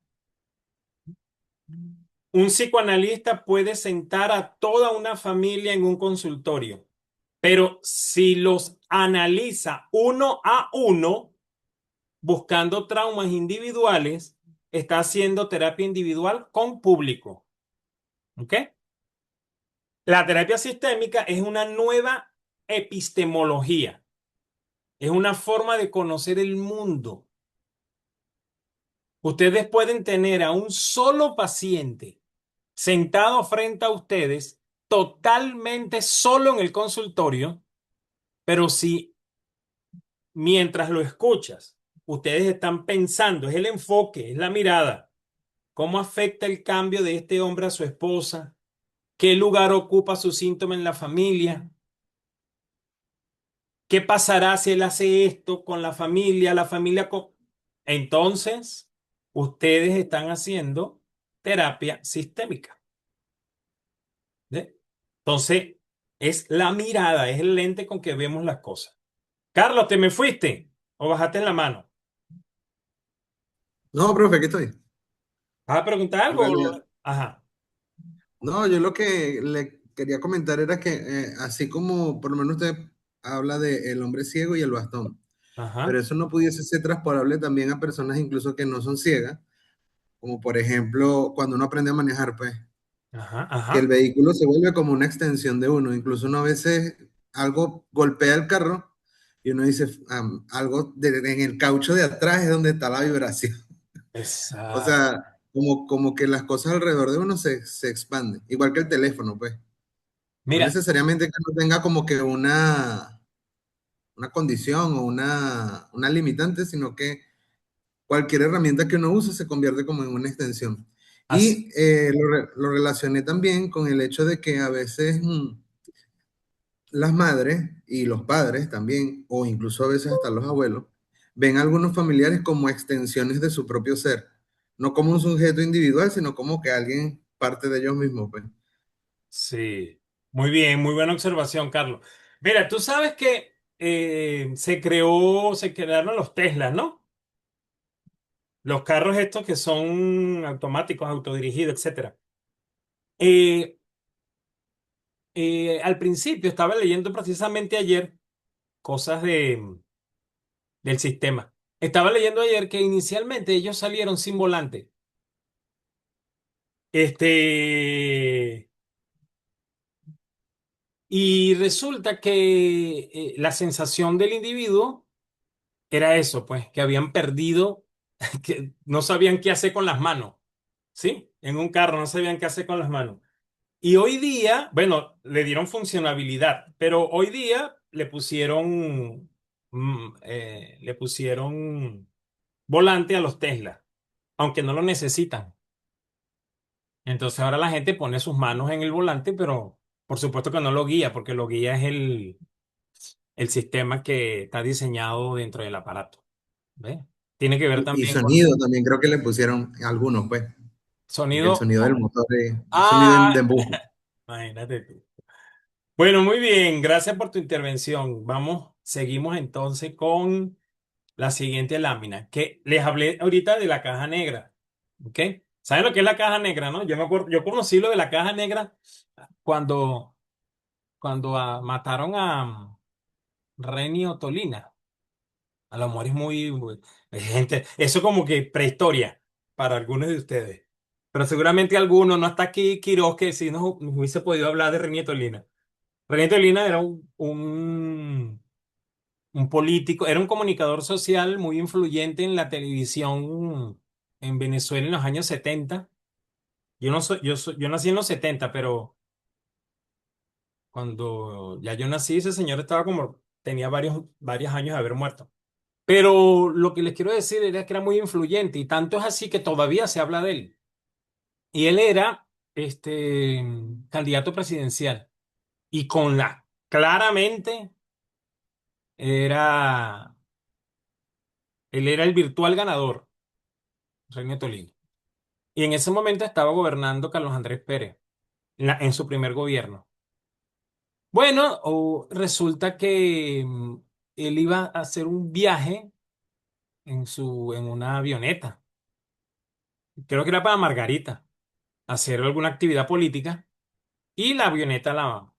Un psicoanalista puede sentar a toda una familia en un consultorio, pero si los analiza uno a uno, buscando traumas individuales, está haciendo terapia individual con público. ¿Ok? La terapia sistémica es una nueva epistemología, es una forma de conocer el mundo. Ustedes pueden tener a un solo paciente sentado frente a ustedes, totalmente solo en el consultorio, pero si mientras lo escuchas, ustedes están pensando, es el enfoque, es la mirada, cómo afecta el cambio de este hombre a su esposa, qué lugar ocupa su síntoma en la familia, qué pasará si él hace esto con la familia con... Entonces, ustedes están haciendo terapia sistémica. ¿Ve? Entonces, es la mirada, es el lente con que vemos las cosas. Carlos, ¿te me fuiste o bajaste la mano? No, profe, aquí estoy. ¿Vas a preguntar En algo? realidad, Ajá, no, yo lo que le quería comentar era que así como por lo menos usted habla de el hombre ciego y el bastón, pero ajá. eso no pudiese ser transportable también a personas incluso que no son ciegas, como por ejemplo cuando uno aprende a manejar, pues, Ajá, que el ajá. vehículo se vuelve como una extensión de uno. Incluso uno a veces algo golpea el carro y uno dice, algo en el caucho de atrás es donde está la vibración. O Exacto. sea, como que las cosas alrededor de uno se expanden, igual que el teléfono, pues. No Mira, necesariamente que uno tenga como que una condición o una limitante, sino que cualquier herramienta que uno use se convierte como en una extensión. as- Y lo relacioné también con el hecho de que a veces las madres y los padres también, o incluso a veces hasta los abuelos, ven a algunos familiares como extensiones de su propio ser, no como un sujeto individual, sino como que alguien parte de ellos mismos, pues. sí, muy bien, muy buena observación, Carlos. Mira, tú sabes que se crearon los Teslas, ¿no? Los carros estos que son automáticos, autodirigidos, etcétera. Eh, Al principio estaba leyendo precisamente ayer cosas del sistema. Estaba leyendo ayer que inicialmente ellos salieron sin volante. Este, y resulta que la sensación del individuo era eso, pues, que habían perdido, que no sabían qué hacer con las manos, ¿sí? En un carro no sabían qué hacer con las manos. Y hoy día, bueno, le dieron funcionabilidad, pero hoy día le pusieron volante a los Tesla, aunque no lo necesitan. Entonces ahora la gente pone sus manos en el volante, pero por supuesto que no lo guía, porque lo guía es el sistema que está diseñado dentro del aparato. ¿Ve? Tiene que ver Y también con sonido también creo que le pusieron algunos, pues, porque el sonido. sonido del motor es sonido de Ah, embuje. imagínate tú. Bueno, muy bien, gracias por tu intervención. Vamos, seguimos entonces con la siguiente lámina, que les hablé ahorita de la caja negra. ¿Ok? ¿Saben lo que es la caja negra, no? Yo me acuerdo, yo conocí lo de la caja negra cuando, cuando mataron a Reni Otolina. A lo mejor es gente, eso como que prehistoria para algunos de ustedes. Pero seguramente algunos, no está aquí Quiroz, que si nos hubiese podido hablar de Reni Otolina. Reni Otolina era un político, era un comunicador social muy influyente en la televisión en Venezuela en los años 70. Yo nací en los 70, pero cuando ya yo nací, ese señor tenía varios años de haber muerto. Pero lo que les quiero decir era que era muy influyente y tanto es así que todavía se habla de él. Y él era candidato presidencial y claramente era, él era el virtual ganador, René Tolino. Y en ese momento estaba gobernando Carlos Andrés Pérez en su primer gobierno. Bueno, resulta que él iba a hacer un viaje en una avioneta. Creo que era para Margarita, a hacer alguna actividad política. Y la avioneta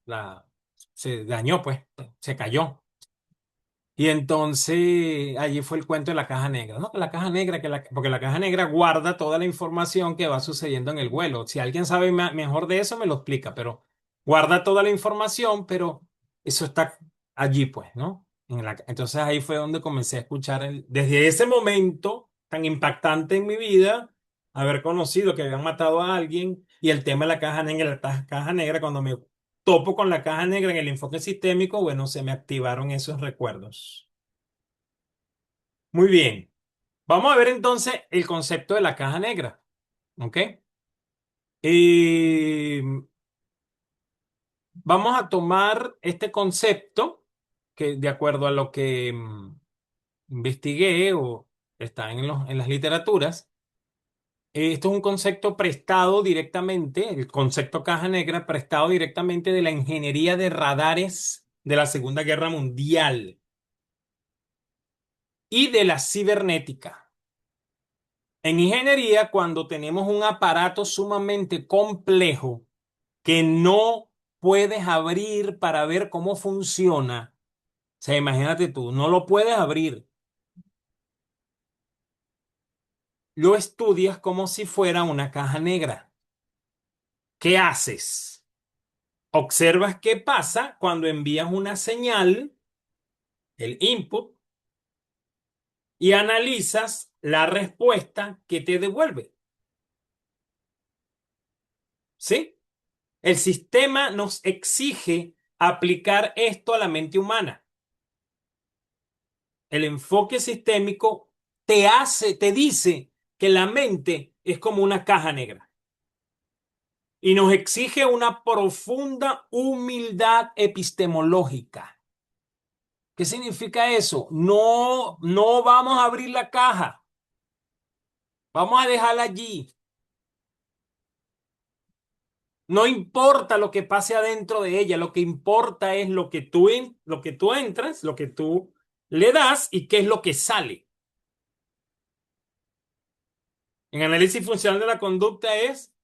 se dañó, pues, se cayó. Y entonces allí fue el cuento de la caja negra, ¿no? Que la caja negra, porque la caja negra guarda toda la información que va sucediendo en el vuelo. Si alguien sabe mejor de eso, me lo explica, pero guarda toda la información, pero eso está allí, pues, ¿no? Entonces ahí fue donde comencé a escuchar, desde ese momento tan impactante en mi vida, haber conocido que habían matado a alguien y el tema de la caja negra, cuando me topo con la caja negra en el enfoque sistémico, bueno, se me activaron esos recuerdos. Muy bien. Vamos a ver entonces el concepto de la caja negra. ¿Ok? Y vamos a tomar este concepto que de acuerdo a lo que investigué o está en las literaturas, esto es un concepto prestado directamente, el concepto caja negra prestado directamente de la ingeniería de radares de la Segunda Guerra Mundial y de la cibernética. En ingeniería, cuando tenemos un aparato sumamente complejo que no puedes abrir para ver cómo funciona, o sea, imagínate tú, no lo puedes abrir. lo estudias como si fuera una caja negra. ¿Qué haces? Observas qué pasa cuando envías una señal, el input, y analizas la respuesta que te devuelve. ¿Sí? El sistema nos exige aplicar esto a la mente humana. El enfoque sistémico te dice que la mente es como una caja negra y nos exige una profunda humildad epistemológica. ¿Qué significa eso? No, no vamos a abrir la caja, vamos a dejarla allí. No importa lo que pase adentro de ella, lo que importa es lo que tú entras, lo que tú le das y qué es lo que sale. En análisis funcional de la conducta es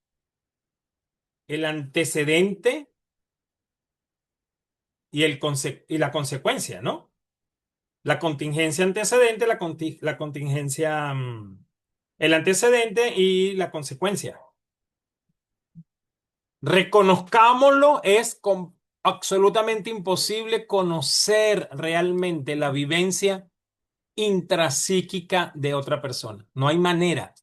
el antecedente y la consecuencia, ¿no? La contingencia antecedente, la contingencia, el antecedente y la consecuencia. Reconozcámoslo, absolutamente imposible conocer realmente la vivencia intrapsíquica de otra persona. No hay manera.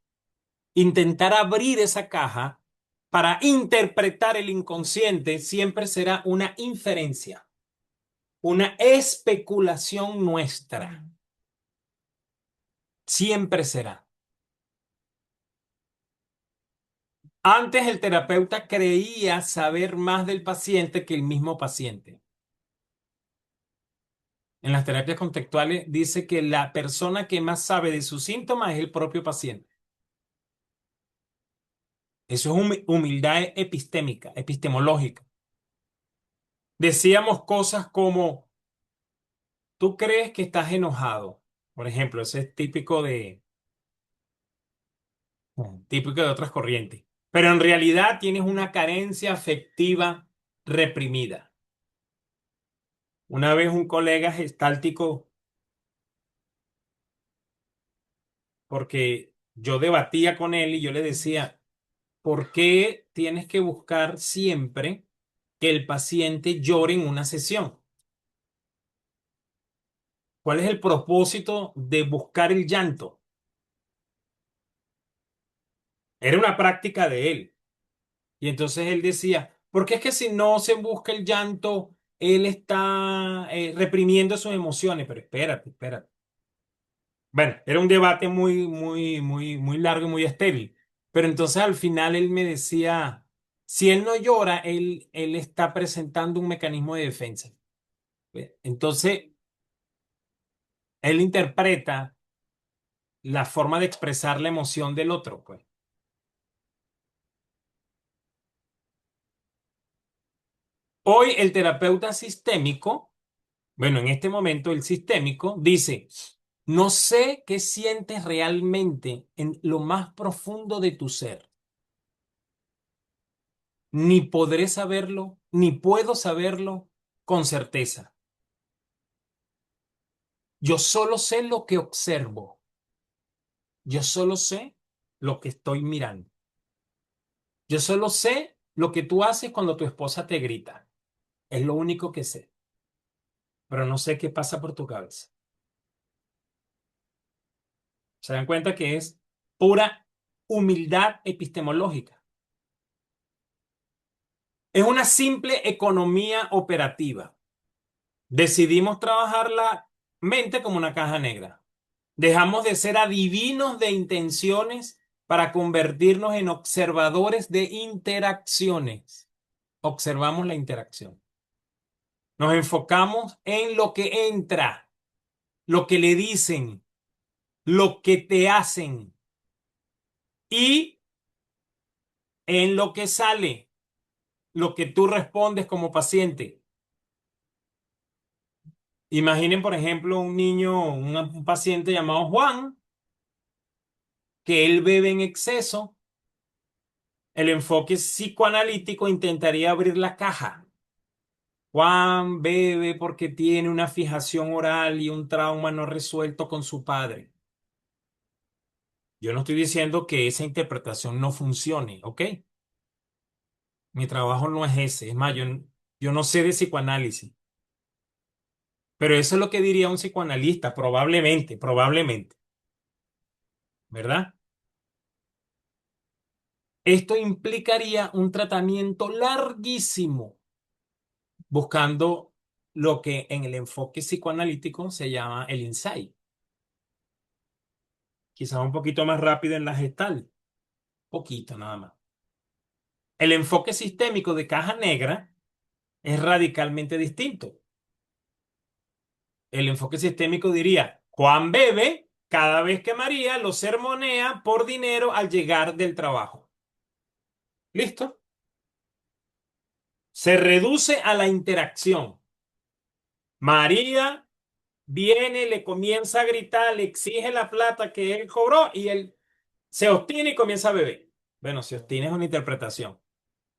Intentar abrir esa caja para interpretar el inconsciente siempre será una inferencia, una especulación nuestra. Siempre será. Antes el terapeuta creía saber más del paciente que el mismo paciente. En las terapias contextuales dice que la persona que más sabe de sus síntomas es el propio paciente. Eso es humildad epistémica, epistemológica. Decíamos cosas como, tú crees que estás enojado. Por ejemplo, ese es típico de otras corrientes. Pero en realidad tienes una carencia afectiva reprimida. Una vez un colega gestáltico, porque yo debatía con él y yo le decía, ¿por qué tienes que buscar siempre que el paciente llore en una sesión? ¿Cuál es el propósito de buscar el llanto? Era una práctica de él. Y entonces él decía, porque es que si no se busca el llanto, él está reprimiendo sus emociones. Pero espérate, espérate. Bueno, era un debate muy largo y muy estéril. Pero entonces al final él me decía, si él no llora, él está presentando un mecanismo de defensa. Entonces, él interpreta la forma de expresar la emoción del otro, pues. Hoy el terapeuta sistémico, bueno, en este momento el sistémico dice, no sé qué sientes realmente en lo más profundo de tu ser. Ni podré saberlo, ni puedo saberlo con certeza. Yo solo sé lo que observo. Yo solo sé lo que estoy mirando. Yo solo sé lo que tú haces cuando tu esposa te grita. Es lo único que sé, pero no sé qué pasa por tu cabeza. Se dan cuenta que es pura humildad epistemológica. Es una simple economía operativa. Decidimos trabajar la mente como una caja negra. Dejamos de ser adivinos de intenciones para convertirnos en observadores de interacciones. Observamos la interacción. Nos enfocamos en lo que entra, lo que le dicen, lo que te hacen y en lo que sale, lo que tú respondes como paciente. Imaginen, por ejemplo, un niño, un paciente llamado Juan, que él bebe en exceso. El enfoque psicoanalítico intentaría abrir la caja. Juan bebe porque tiene una fijación oral y un trauma no resuelto con su padre. Yo no estoy diciendo que esa interpretación no funcione, ¿ok? Mi trabajo no es ese. Es más, yo no sé de psicoanálisis, pero eso es lo que diría un psicoanalista, probablemente, probablemente, ¿verdad? Esto implicaría un tratamiento larguísimo, buscando lo que en el enfoque psicoanalítico se llama el insight. Quizás un poquito más rápido en la gestal, poquito nada más. El enfoque sistémico de caja negra es radicalmente distinto. El enfoque sistémico diría, Juan bebe cada vez que María lo sermonea por dinero al llegar del trabajo. ¿Listo? Se reduce a la interacción. María viene, le comienza a gritar, le exige la plata que él cobró y él se obstina y comienza a beber. Bueno, se obstina es una interpretación.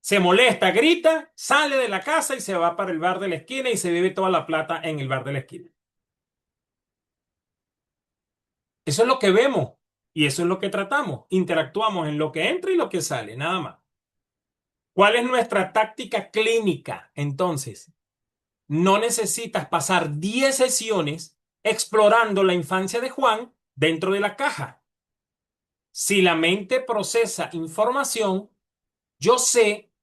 Se molesta, grita, sale de la casa y se va para el bar de la esquina y se bebe toda la plata en el bar de la esquina. Eso es lo que vemos y eso es lo que tratamos. Interactuamos en lo que entra y lo que sale, nada más. ¿Cuál es nuestra táctica clínica? Entonces, no necesitas pasar 10 sesiones explorando la infancia de Juan dentro de la caja. Si la mente procesa información, yo sé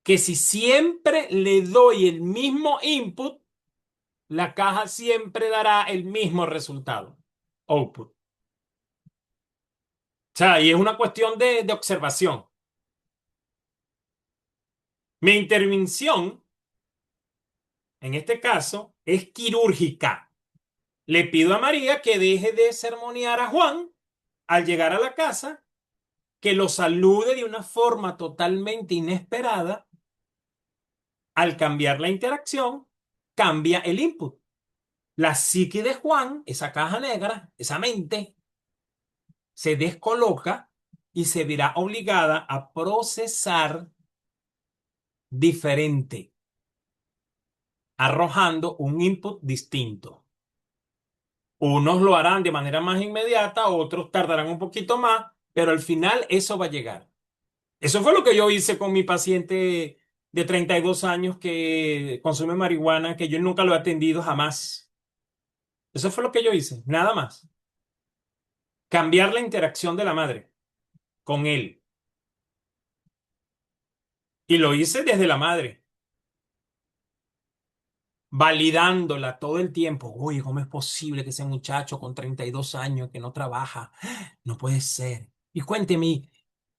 que si siempre le doy el mismo input, la caja siempre dará el mismo resultado, output. O sea, y es una cuestión de observación. Mi intervención, en este caso, es quirúrgica. Le pido a María que deje de sermonear a Juan al llegar a la casa, que lo salude de una forma totalmente inesperada. Al cambiar la interacción, cambia el input. La psique de Juan, esa caja negra, esa mente, se descoloca y se verá obligada a procesar diferente, arrojando un input distinto. Unos lo harán de manera más inmediata, otros tardarán un poquito más, pero al final eso va a llegar. Eso fue lo que yo hice con mi paciente de 32 años que consume marihuana, que yo nunca lo he atendido jamás. Eso fue lo que yo hice, nada más. Cambiar la interacción de la madre con él. Y lo hice desde la madre, validándola todo el tiempo. Oye, ¿cómo es posible que ese muchacho con 32 años que no trabaja? No puede ser. Y cuénteme.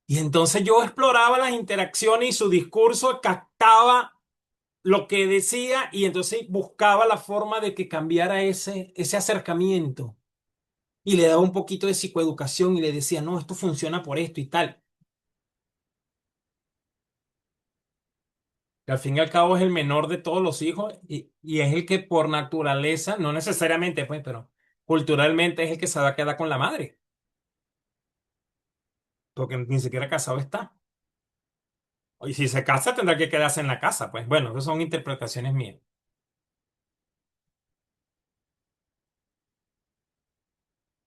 Y entonces yo exploraba las interacciones y su discurso, captaba lo que decía y entonces buscaba la forma de que cambiara ese acercamiento. Y le daba un poquito de psicoeducación y le decía, no, esto funciona por esto y tal. Que al fin y al cabo es el menor de todos los hijos y es el que por naturaleza, no necesariamente, pues, pero culturalmente es el que se va a quedar con la madre, porque ni siquiera casado está. Y si se casa tendrá que quedarse en la casa, pues bueno, esas son interpretaciones mías.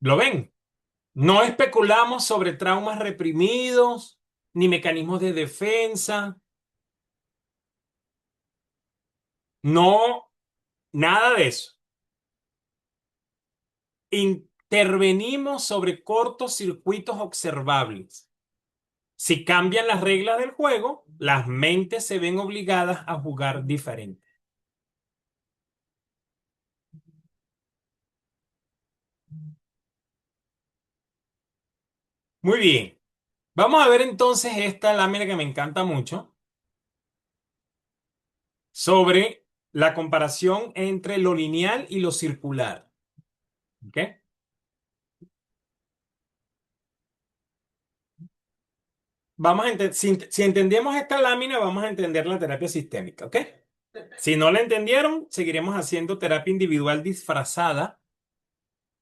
¿Lo ven? No especulamos sobre traumas reprimidos ni mecanismos de defensa, no, nada de eso. Intervenimos sobre cortocircuitos observables. Si cambian las reglas del juego, las mentes se ven obligadas a jugar diferente. Muy bien. Vamos a ver entonces esta lámina que me encanta mucho sobre la comparación entre lo lineal y lo circular. ¿Ok? Si entendemos esta lámina, vamos a entender la terapia sistémica. ¿Ok? Si no la entendieron, seguiremos haciendo terapia individual disfrazada,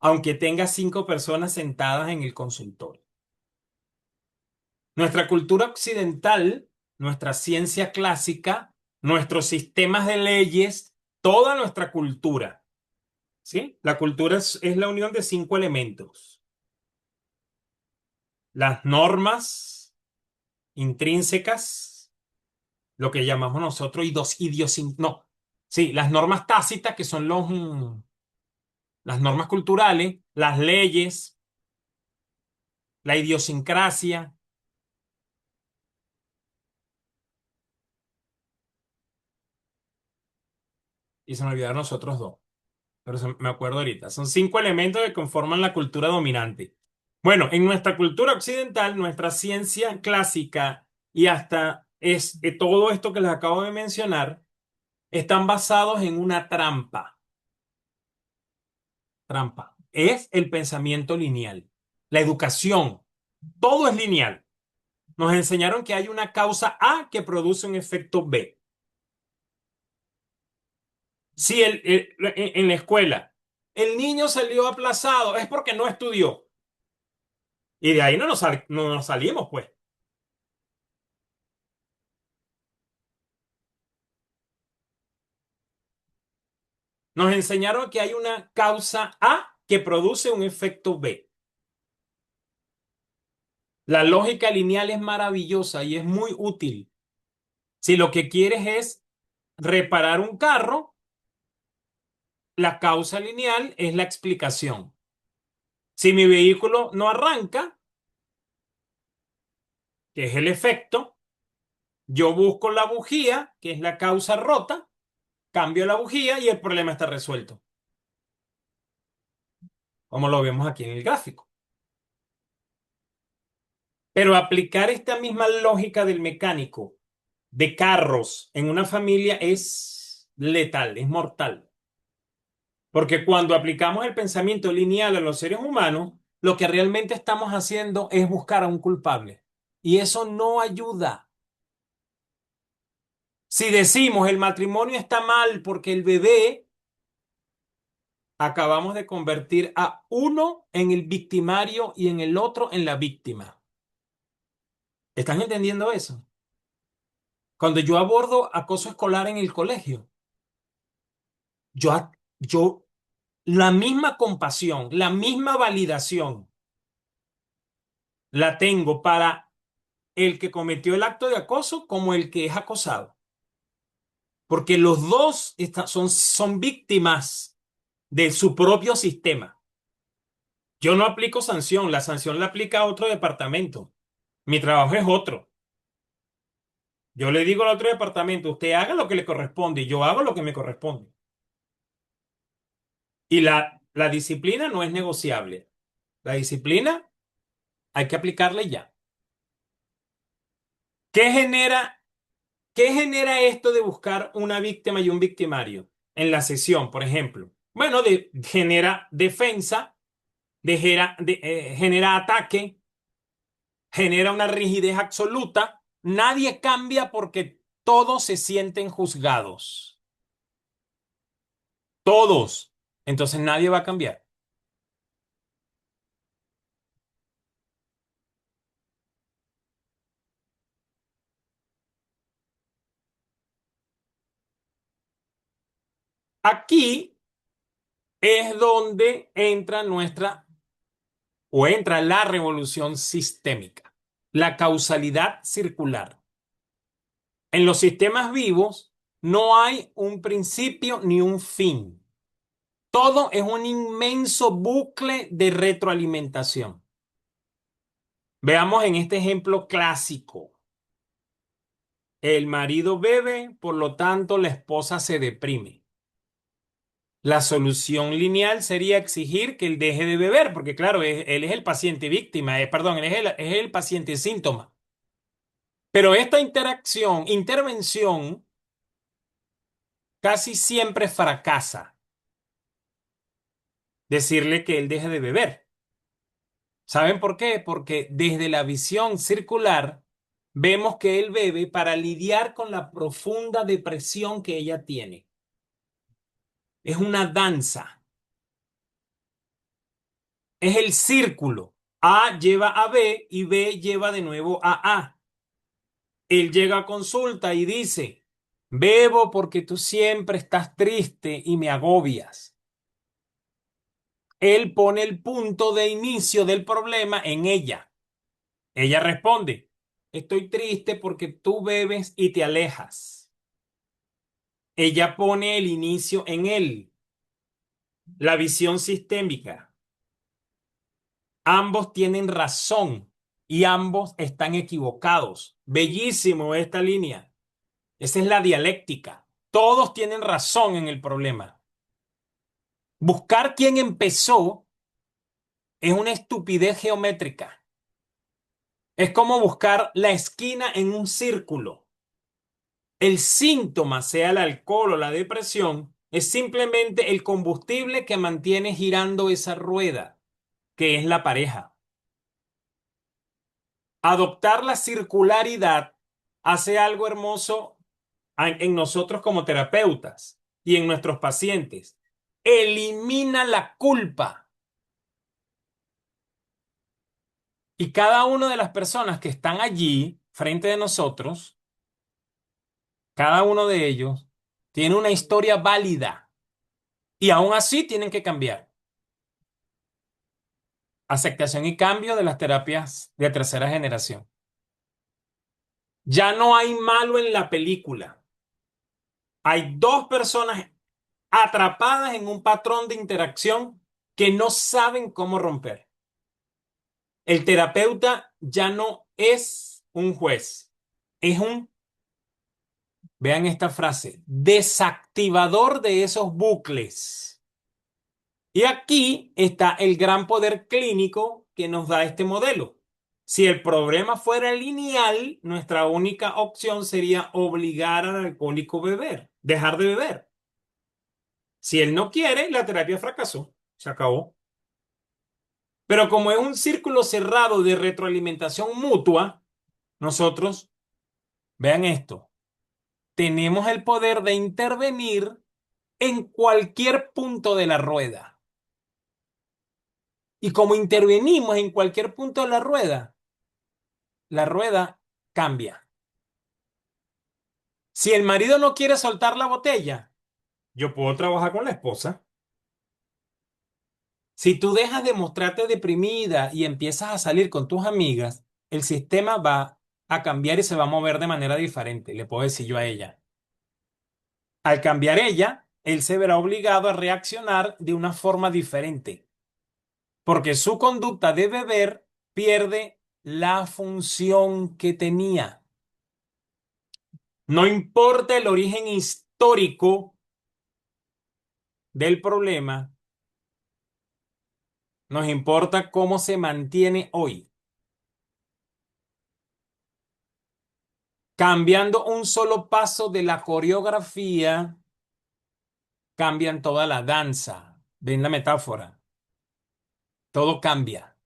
aunque tenga 5 personas sentadas en el consultorio. Nuestra cultura occidental, nuestra ciencia clásica, nuestros sistemas de leyes, toda nuestra cultura, ¿sí? La cultura es la unión de 5 elementos. las normas intrínsecas, lo que llamamos nosotros no, sí, las normas tácitas, que son las normas culturales, las leyes, la idiosincrasia, y se me olvidaron los otros dos, pero me acuerdo ahorita. Son 5 elementos que conforman la cultura dominante. Bueno, en nuestra cultura occidental, nuestra ciencia clásica y hasta todo esto que les acabo de mencionar, están basados en una trampa. Trampa. Es el pensamiento lineal. La educación. Todo es lineal. Nos enseñaron que hay una causa A que produce un efecto B. Si en la escuela el niño salió aplazado, es porque no estudió. Y de ahí no nos salimos, pues. Nos enseñaron que hay una causa A que produce un efecto B. La lógica lineal es maravillosa y es muy útil. Si lo que quieres es reparar un carro, la causa lineal es la explicación. Si mi vehículo no arranca, que es el efecto, yo busco la bujía, que es la causa rota, cambio la bujía y el problema está resuelto, como lo vemos aquí en el gráfico. Pero aplicar esta misma lógica del mecánico de carros en una familia es letal, es mortal. Porque cuando aplicamos el pensamiento lineal a los seres humanos, lo que realmente estamos haciendo es buscar a un culpable. Y eso no ayuda. Si decimos el matrimonio está mal porque el bebé, acabamos de convertir a uno en el victimario y en el otro en la víctima. ¿Están entendiendo eso? Cuando yo abordo acoso escolar en el colegio, yo la misma compasión, la misma validación la tengo para el que cometió el acto de acoso como el que es acosado. Porque los dos son víctimas de su propio sistema. Yo no aplico sanción, la sanción la aplica otro departamento. Mi trabajo es otro. Yo le digo al otro departamento, usted haga lo que le corresponde y yo hago lo que me corresponde. Y la disciplina no es negociable. La disciplina hay que aplicarle ya. ¿Qué genera, qué genera esto de buscar una víctima y un victimario en la sesión, por ejemplo? Bueno, genera defensa, genera ataque, genera una rigidez absoluta. Nadie cambia porque todos se sienten juzgados. Todos. Entonces nadie va a cambiar. Aquí es donde entra la revolución sistémica, la causalidad circular. En los sistemas vivos no hay un principio ni un fin. Todo es un inmenso bucle de retroalimentación. Veamos en este ejemplo clásico. El marido bebe, por lo tanto la esposa se deprime. La solución lineal sería exigir que él deje de beber, porque claro, él es el paciente víctima, perdón, él es el paciente síntoma. Pero esta intervención, casi siempre fracasa. Decirle que él deje de beber. ¿Saben por qué? Porque desde la visión circular vemos que él bebe para lidiar con la profunda depresión que ella tiene. Es una danza. Es el círculo. A lleva a B y B lleva de nuevo a A. Él llega a consulta y dice, bebo porque tú siempre estás triste y me agobias. Él pone el punto de inicio del problema en ella. Ella responde, estoy triste porque tú bebes y te alejas. Ella pone el inicio en él, la visión sistémica. Ambos tienen razón y ambos están equivocados. Bellísimo esta línea. Esa es la dialéctica. Todos tienen razón en el problema. Buscar quién empezó es una estupidez geométrica. Es como buscar la esquina en un círculo. El síntoma, sea el alcohol o la depresión, es simplemente el combustible que mantiene girando esa rueda, que es la pareja. Adoptar la circularidad hace algo hermoso en nosotros como terapeutas y en nuestros pacientes. Elimina la culpa. Y cada una de las personas que están allí frente de nosotros, cada uno de ellos, tiene una historia válida y aún así tienen que cambiar. Aceptación y cambio de las terapias de tercera generación. Ya no hay malo en la película. Hay dos personas atrapadas en un patrón de interacción que no saben cómo romper. El terapeuta ya no es un juez, es un, vean esta frase, desactivador de esos bucles. Y aquí está el gran poder clínico que nos da este modelo. Si el problema fuera lineal, nuestra única opción sería obligar al alcohólico a beber, dejar de beber. Si él no quiere, la terapia fracasó, se acabó. Pero como es un círculo cerrado de retroalimentación mutua, nosotros, vean esto, tenemos el poder de intervenir en cualquier punto de la rueda. Y como intervenimos en cualquier punto de la rueda cambia. Si el marido no quiere soltar la botella, yo puedo trabajar con la esposa. Si tú dejas de mostrarte deprimida y empiezas a salir con tus amigas, el sistema va a cambiar y se va a mover de manera diferente, le puedo decir yo a ella. Al cambiar ella, él se verá obligado a reaccionar de una forma diferente, porque su conducta de beber pierde la función que tenía. No importa el origen histórico del problema, nos importa cómo se mantiene hoy. Cambiando un solo paso de la coreografía, cambian toda la danza. ¿Ven la metáfora? Todo cambia.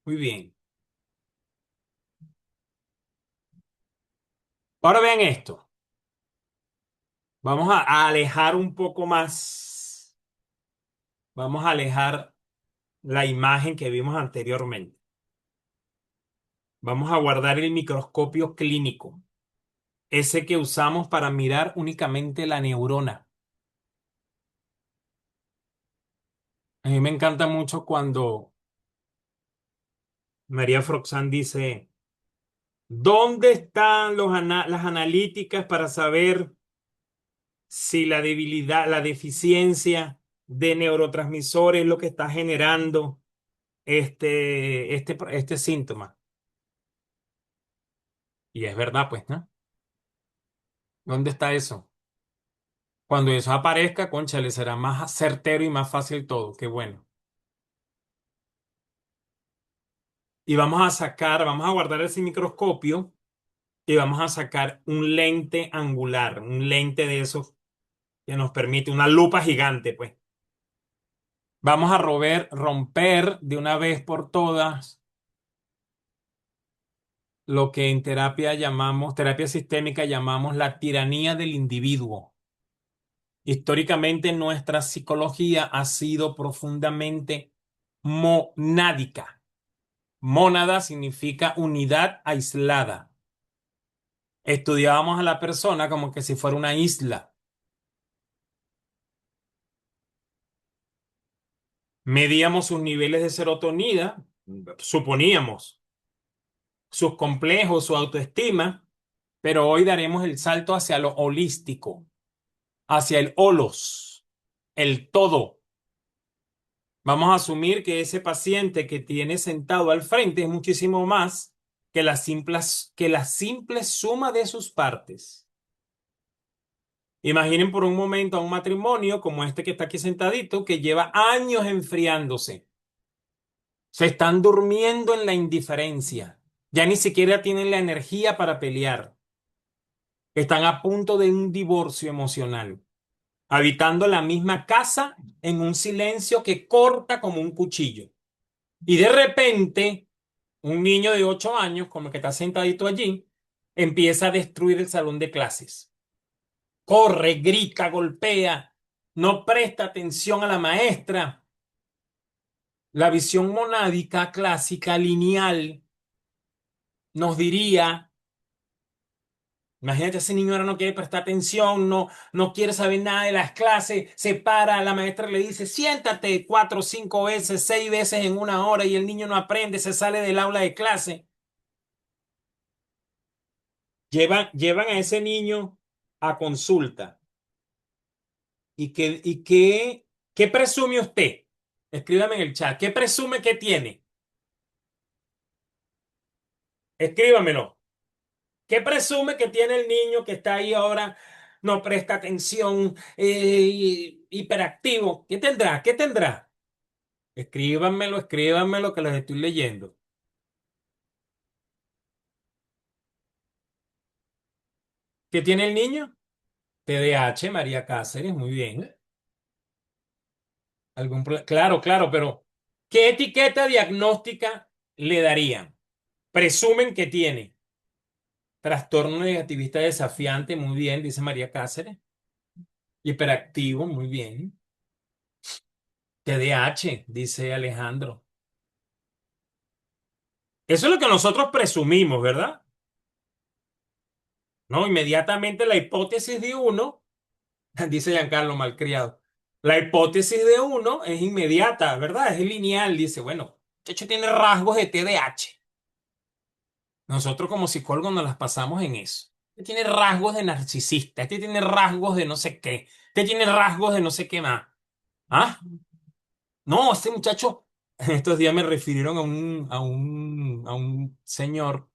Muy bien. Ahora vean esto. Vamos a alejar un poco más. Vamos a alejar la imagen que vimos anteriormente. Vamos a guardar el microscopio clínico, ese que usamos para mirar únicamente la neurona. A mí me encanta mucho cuando María Froxán dice, ¿dónde están las analíticas para saber si la debilidad, la deficiencia de neurotransmisores es lo que está generando este síntoma? Y es verdad, pues, ¿no? ¿Dónde está eso? Cuando eso aparezca, cónchale, será más certero y más fácil todo. Qué bueno. Y vamos a guardar ese microscopio y vamos a sacar un lente angular, un lente de esos que nos permite, una lupa gigante, pues. Vamos a romper de una vez por todas lo que en terapia sistémica llamamos la tiranía del individuo. Históricamente nuestra psicología ha sido profundamente monádica. Mónada significa unidad aislada. Estudiábamos a la persona como que si fuera una isla. Medíamos sus niveles de serotonina, suponíamos, sus complejos, su autoestima, pero hoy daremos el salto hacia lo holístico, hacia el holos, el todo. Vamos a asumir que ese paciente que tiene sentado al frente es muchísimo más que la simple suma de sus partes. Imaginen por un momento a un matrimonio como este que está aquí sentadito, que lleva años enfriándose. Se están durmiendo en la indiferencia. Ya ni siquiera tienen la energía para pelear. Están a punto de un divorcio emocional, habitando la misma casa en un silencio que corta como un cuchillo. Y de repente, un niño de 8 años, como el que está sentadito allí, empieza a destruir el salón de clases. Corre, grita, golpea, no presta atención a la maestra. La visión monádica clásica lineal nos diría, imagínate, ese niño ahora no quiere prestar atención, no quiere saber nada de las clases, se para, la maestra le dice, siéntate 4, 5 veces, 6 veces en una hora y el niño no aprende, se sale del aula de clase. Llevan a ese niño a consulta. ¿Qué presume usted? Escríbame en el chat. ¿Qué presume que tiene? Escríbamelo. ¿Qué presume que tiene el niño que está ahí ahora? No presta atención, hiperactivo. ¿Qué tendrá? ¿Qué tendrá? Escríbanmelo que los estoy leyendo. ¿Qué tiene el niño? TDAH, María Cáceres, muy bien. Claro, claro, pero ¿qué etiqueta diagnóstica le darían? Presumen que tiene trastorno negativista desafiante, muy bien, dice María Cáceres. Hiperactivo, muy bien. TDAH, dice Alejandro. Eso es lo que nosotros presumimos, ¿verdad? No, inmediatamente la hipótesis de uno, dice Giancarlo Malcriado, la hipótesis de uno es inmediata, ¿verdad? Es lineal. Dice, bueno, de hecho tiene rasgos de TDAH. Nosotros como psicólogos nos las pasamos en eso. Este tiene rasgos de narcisista, este tiene rasgos de no sé qué, este tiene rasgos de no sé qué más. ¿Ah? No, este muchacho, en estos días me refirieron a un señor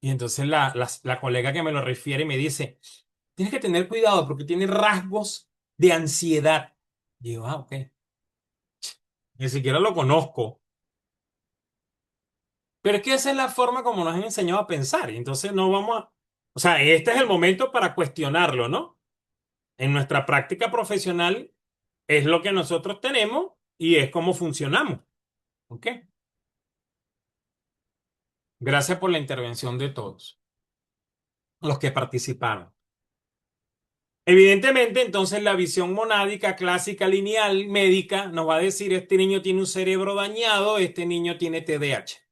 y entonces la colega que me lo refiere me dice, tienes que tener cuidado porque tiene rasgos de ansiedad. Digo, ok, ni siquiera lo conozco. Pero es que esa es la forma como nos han enseñado a pensar y entonces no vamos a... O sea, este es el momento para cuestionarlo, ¿no? En nuestra práctica profesional es lo que nosotros tenemos y es cómo funcionamos. ¿Ok? Gracias por la intervención de todos los que participaron. Evidentemente, entonces la visión monádica clásica lineal médica nos va a decir este niño tiene un cerebro dañado, este niño tiene TDAH.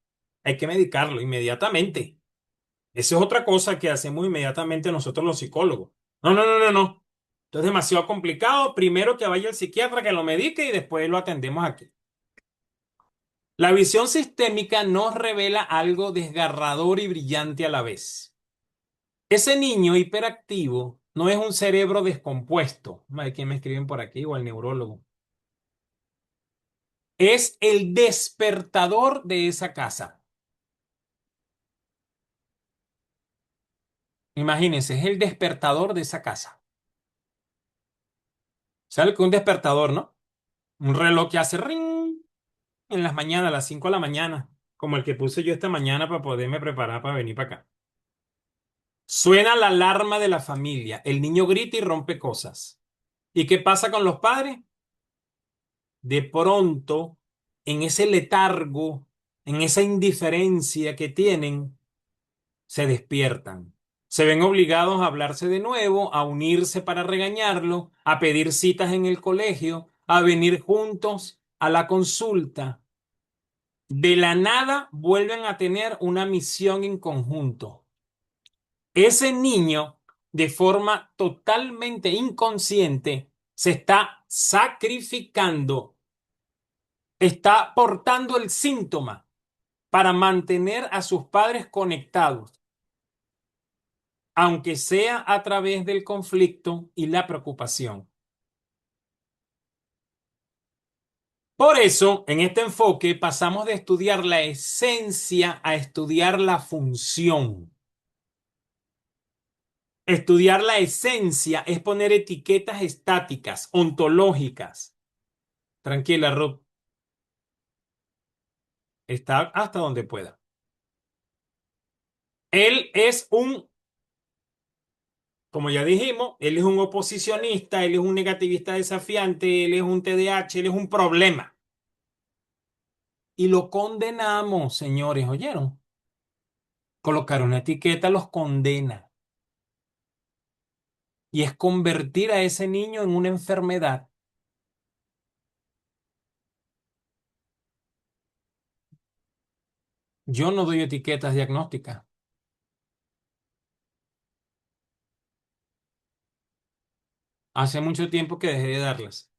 Hay que medicarlo inmediatamente. Esa es otra cosa que hacemos inmediatamente nosotros los psicólogos. No, no, no, no, no. Esto es demasiado complicado. Primero que vaya el psiquiatra que lo medique y después lo atendemos aquí. La visión sistémica nos revela algo desgarrador y brillante a la vez. Ese niño hiperactivo no es un cerebro descompuesto. A ver quién me escriben por aquí o al neurólogo. Es el despertador de esa casa. Imagínense, es el despertador de esa casa. ¿Sabe que un despertador, no? Un reloj que hace ring en las mañanas, a las 5 de la mañana, como el que puse yo esta mañana para poderme preparar para venir para acá. Suena la alarma de la familia, el niño grita y rompe cosas. ¿Y qué pasa con los padres? De pronto, en ese letargo, en esa indiferencia que tienen, se despiertan. Se ven obligados a hablarse de nuevo, a unirse para regañarlo, a pedir citas en el colegio, a venir juntos a la consulta. De la nada vuelven a tener una misión en conjunto. ese niño, de forma totalmente inconsciente, se está sacrificando, está portando el síntoma para mantener a sus padres conectados, aunque sea a través del conflicto y la preocupación. Por eso, en este enfoque pasamos de estudiar la esencia a estudiar la función. Estudiar la esencia es poner etiquetas estáticas, ontológicas. Tranquila, Ruth, está hasta donde pueda. Él es un, como ya dijimos, él es un oposicionista, él es un negativista desafiante, él es un TDAH, él es un problema. Y lo condenamos, señores, ¿oyeron? Colocar una etiqueta los condena. Y es convertir a ese niño en una enfermedad. Yo no doy etiquetas diagnósticas. Hace mucho tiempo que dejé de darlas.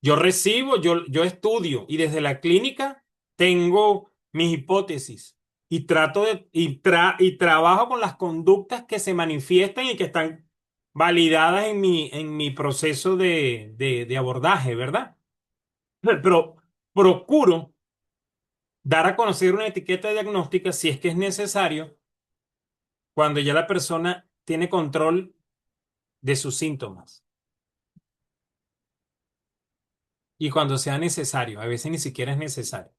Yo recibo, yo estudio y desde la clínica tengo mis hipótesis y trato de y trabajo con las conductas que se manifiestan y que están validadas en mi proceso de abordaje, ¿verdad? Pero procuro dar a conocer una etiqueta diagnóstica si es que es necesario cuando ya la persona tiene control de sus síntomas y cuando sea necesario, a veces ni siquiera es necesario.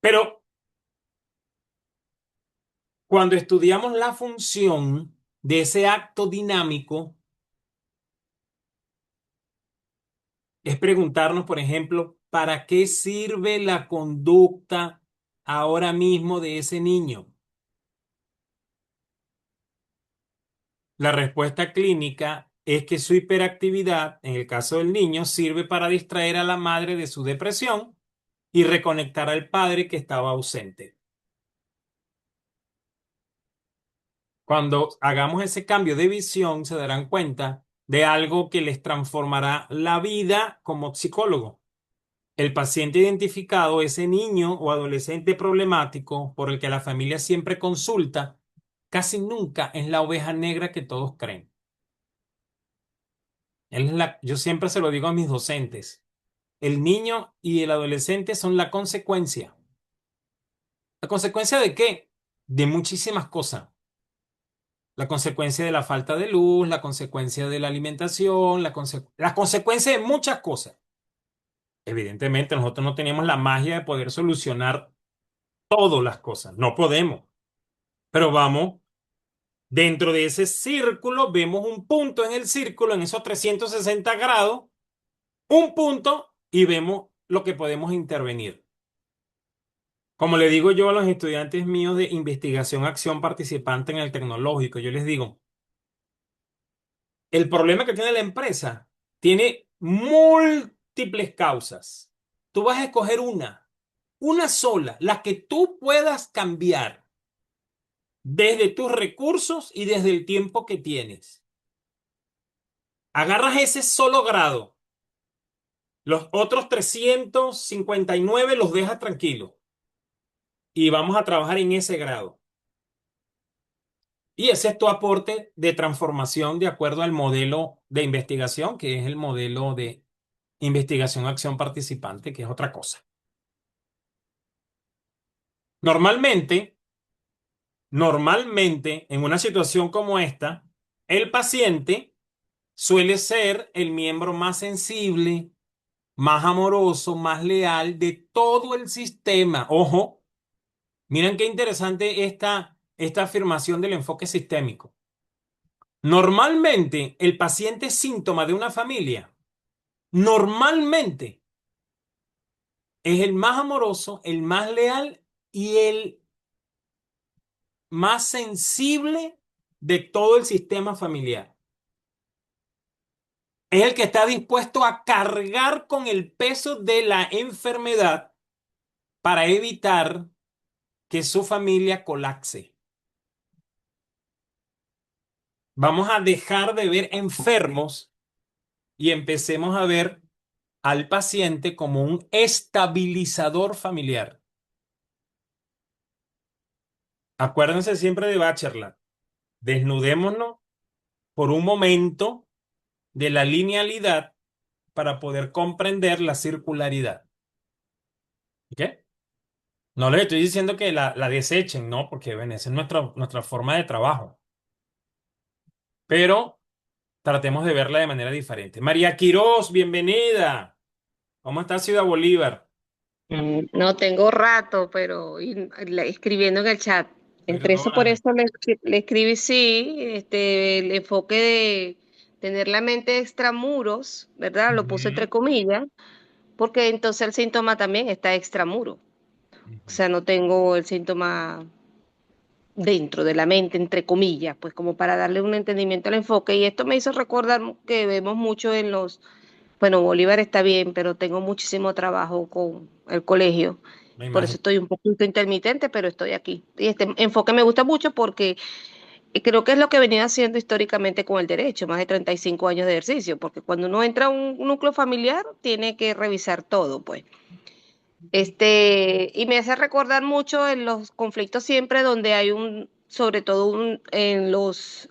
Pero cuando estudiamos la función de ese acto dinámico, es preguntarnos, por ejemplo, ¿para qué sirve la conducta ahora mismo de ese niño? La respuesta clínica es que su hiperactividad, en el caso del niño, sirve para distraer a la madre de su depresión y reconectar al padre que estaba ausente. Cuando hagamos ese cambio de visión, se darán cuenta de algo que les transformará la vida como psicólogo. El paciente identificado, ese niño o adolescente problemático por el que la familia siempre consulta, casi nunca es la oveja negra que todos creen. Yo siempre se lo digo a mis docentes. El niño y el adolescente son la consecuencia. ¿La consecuencia de qué? De muchísimas cosas. La consecuencia de la falta de luz, la consecuencia de la alimentación, la consecuencia de muchas cosas. Evidentemente, nosotros no tenemos la magia de poder solucionar todas las cosas. No podemos. Pero vamos, dentro de ese círculo, vemos un punto en el círculo, en esos 360 grados, un punto y vemos lo que podemos intervenir. Como le digo yo a los estudiantes míos de investigación, acción participante en el tecnológico, yo les digo, el problema que tiene la empresa tiene múltiples causas. Tú vas a escoger una sola, la que tú puedas cambiar desde tus recursos y desde el tiempo que tienes. Agarras ese solo grado, los otros 359 los dejas tranquilos y vamos a trabajar en ese grado. Y ese es tu aporte de transformación de acuerdo al modelo de investigación, que es el modelo de investigación acción participante, que es otra cosa. Normalmente, normalmente, en una situación como esta, el paciente suele ser el miembro más sensible, más amoroso, más leal de todo el sistema. Ojo, miren qué interesante esta afirmación del enfoque sistémico. Normalmente, el paciente síntoma de una familia, normalmente es el más amoroso, el más leal y el más sensible de todo el sistema familiar. Es el que está dispuesto a cargar con el peso de la enfermedad para evitar que su familia colapse. Vamos a dejar de ver enfermos y empecemos a ver al paciente como un estabilizador familiar. Acuérdense siempre de Bacherlat. Desnudémonos por un momento de la linealidad para poder comprender la circularidad. ¿Ok? No les estoy diciendo que la desechen, no, porque bueno, esa es nuestra forma de trabajo. Pero tratemos de verla de manera diferente. María Quirós, bienvenida. ¿Cómo está Ciudad Bolívar? No tengo rato, pero escribiendo en el chat. Entre eso, por Perdóname. eso le escribí, sí, el enfoque de tener la mente extramuros, ¿verdad? Lo puse entre Ujú, comillas, porque entonces el síntoma también está extramuro. O ujú. sea, no tengo el síntoma dentro de la mente, entre comillas, pues como para darle un entendimiento al enfoque. Y esto me hizo recordar que vemos mucho en los, bueno, Bolívar está bien, pero tengo muchísimo trabajo con el colegio. Me Por eso imagino. estoy un poquito intermitente, pero estoy aquí. Y este enfoque me gusta mucho porque creo que es lo que he venido haciendo históricamente con el derecho, más de 35 años de ejercicio, porque cuando uno entra a un núcleo familiar, tiene que revisar todo, pues. Y me hace recordar mucho en los conflictos siempre donde hay sobre todo en los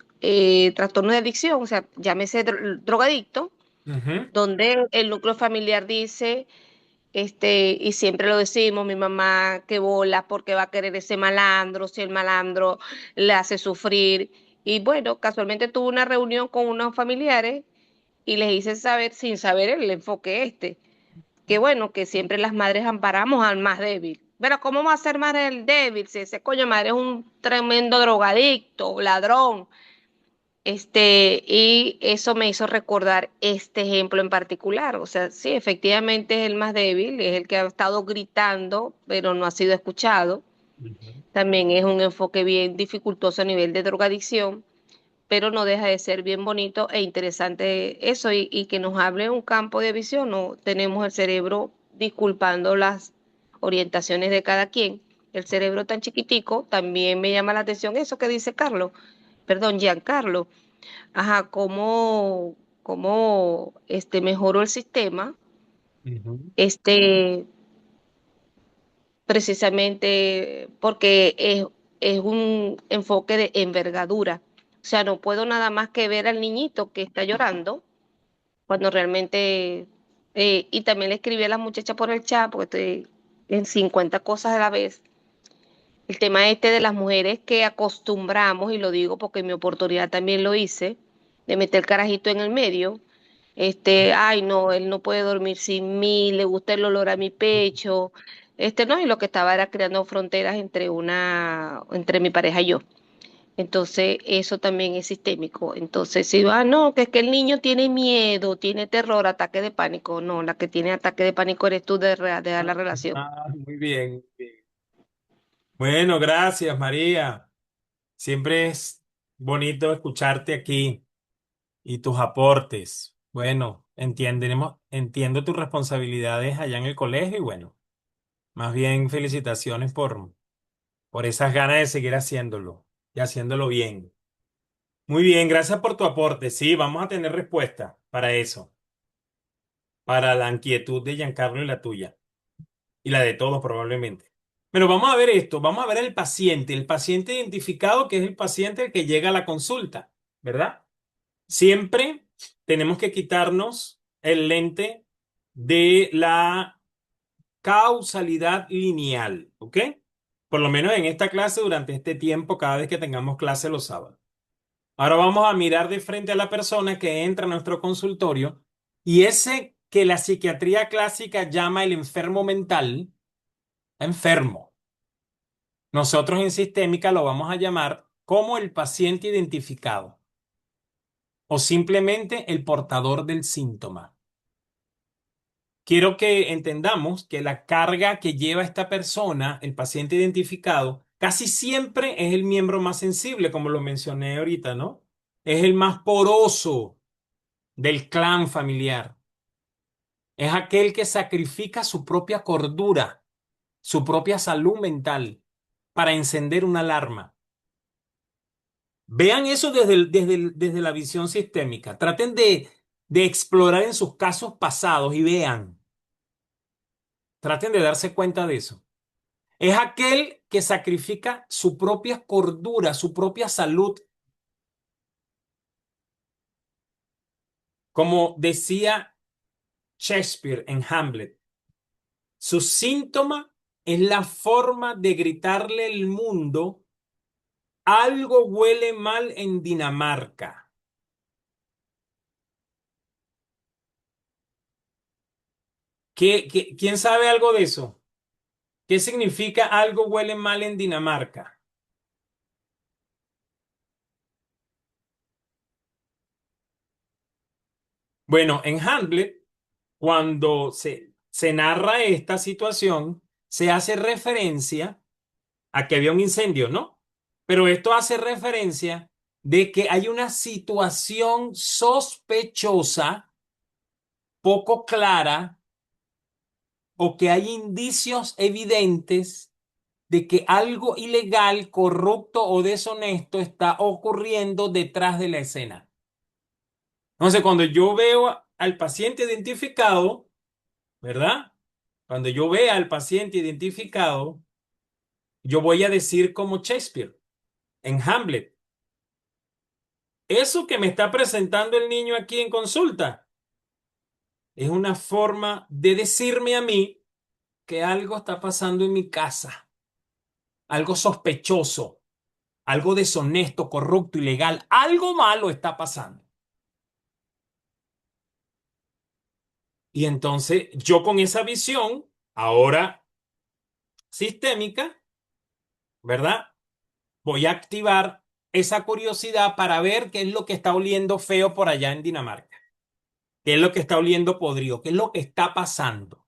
trastornos de adicción, o sea, llámese drogadicto, Ujú, donde el núcleo familiar dice, y siempre lo decimos, mi mamá que bola porque va a querer ese malandro, si el malandro le hace sufrir. Y bueno, casualmente tuve una reunión con unos familiares y les hice saber, sin saber el enfoque que bueno, que siempre las madres amparamos al más débil. Pero ¿cómo va a ser más el débil si ese coño madre es un tremendo drogadicto, ladrón? Y eso me hizo recordar este ejemplo en particular. O sea, sí, efectivamente es el más débil, es el que ha estado gritando, pero no ha sido escuchado. ujú. También es un enfoque bien dificultoso a nivel de drogadicción, pero no deja de ser bien bonito e interesante eso y que nos hable un campo de visión. No tenemos el cerebro disculpando las orientaciones de cada quien. El cerebro tan chiquitico, también me llama la atención eso que dice Carlos, perdón, Giancarlo. Ajá, cómo mejoró el sistema, Ujú, este, precisamente porque es un enfoque de envergadura. O sea, no puedo nada más que ver al niñito que está llorando cuando realmente, y también le escribí a la muchacha por el chat, porque estoy en 50 cosas a la vez. El tema este de las mujeres que acostumbramos, y lo digo porque en mi oportunidad también lo hice, de meter el carajito en el medio. Ay, no, él no puede dormir sin mí, le gusta el olor a mi pecho. No, y lo que estaba era creando fronteras entre mi pareja y yo. Entonces, eso también es sistémico. Entonces, si va, no, que es que el niño tiene miedo, tiene terror, ataque de pánico. No, la que tiene ataque de pánico eres tú de dar la relación. muy bien, muy bien. Bueno, gracias, María. Siempre es bonito escucharte aquí y tus aportes. Bueno, entiendo tus responsabilidades allá en el colegio y bueno, más bien felicitaciones por esas ganas de seguir haciéndolo y haciéndolo bien. Muy bien, gracias por tu aporte. Sí, vamos a tener respuesta para eso, para la inquietud de Giancarlo y la tuya, y la de todos probablemente. Pero vamos a ver esto, vamos a ver el paciente identificado que es el paciente que llega a la consulta, ¿verdad? Siempre tenemos que quitarnos el lente de la causalidad lineal, ¿ok? Por lo menos en esta clase, durante este tiempo, cada vez que tengamos clase los sábados. Ahora vamos a mirar de frente a la persona que entra a nuestro consultorio y ese que la psiquiatría clásica llama el enfermo mental, enfermo. Nosotros en sistémica lo vamos a llamar como el paciente identificado o simplemente el portador del síntoma. Quiero que entendamos que la carga que lleva esta persona, el paciente identificado, casi siempre es el miembro más sensible, como lo mencioné ahorita, ¿no? Es el más poroso del clan familiar. Es aquel que sacrifica su propia cordura, su propia salud mental, para encender una alarma. Vean eso desde la visión sistémica. Traten de explorar en sus casos pasados y vean. Traten de darse cuenta de eso. Es aquel que sacrifica su propia cordura, su propia salud. Como decía Shakespeare en Hamlet, su síntoma es la forma de gritarle al mundo: algo huele mal en Dinamarca. ¿Quién sabe algo de eso? ¿Qué significa algo huele mal en Dinamarca? Bueno, en Hamlet, cuando se narra esta situación, se hace referencia a que había un incendio, ¿no? Pero esto hace referencia de que hay una situación sospechosa, poco clara, o que hay indicios evidentes de que algo ilegal, corrupto o deshonesto está ocurriendo detrás de la escena. Entonces, cuando yo veo al paciente identificado, ¿verdad? Cuando yo vea al paciente identificado, yo voy a decir como Shakespeare en Hamlet: eso que me está presentando el niño aquí en consulta es una forma de decirme a mí que algo está pasando en mi casa, algo sospechoso, algo deshonesto, corrupto, ilegal, algo malo está pasando. Y entonces yo con esa visión, ahora sistémica, ¿verdad? Voy a activar esa curiosidad para ver qué es lo que está oliendo feo por allá en Dinamarca, qué es lo que está oliendo podrido, qué es lo que está pasando.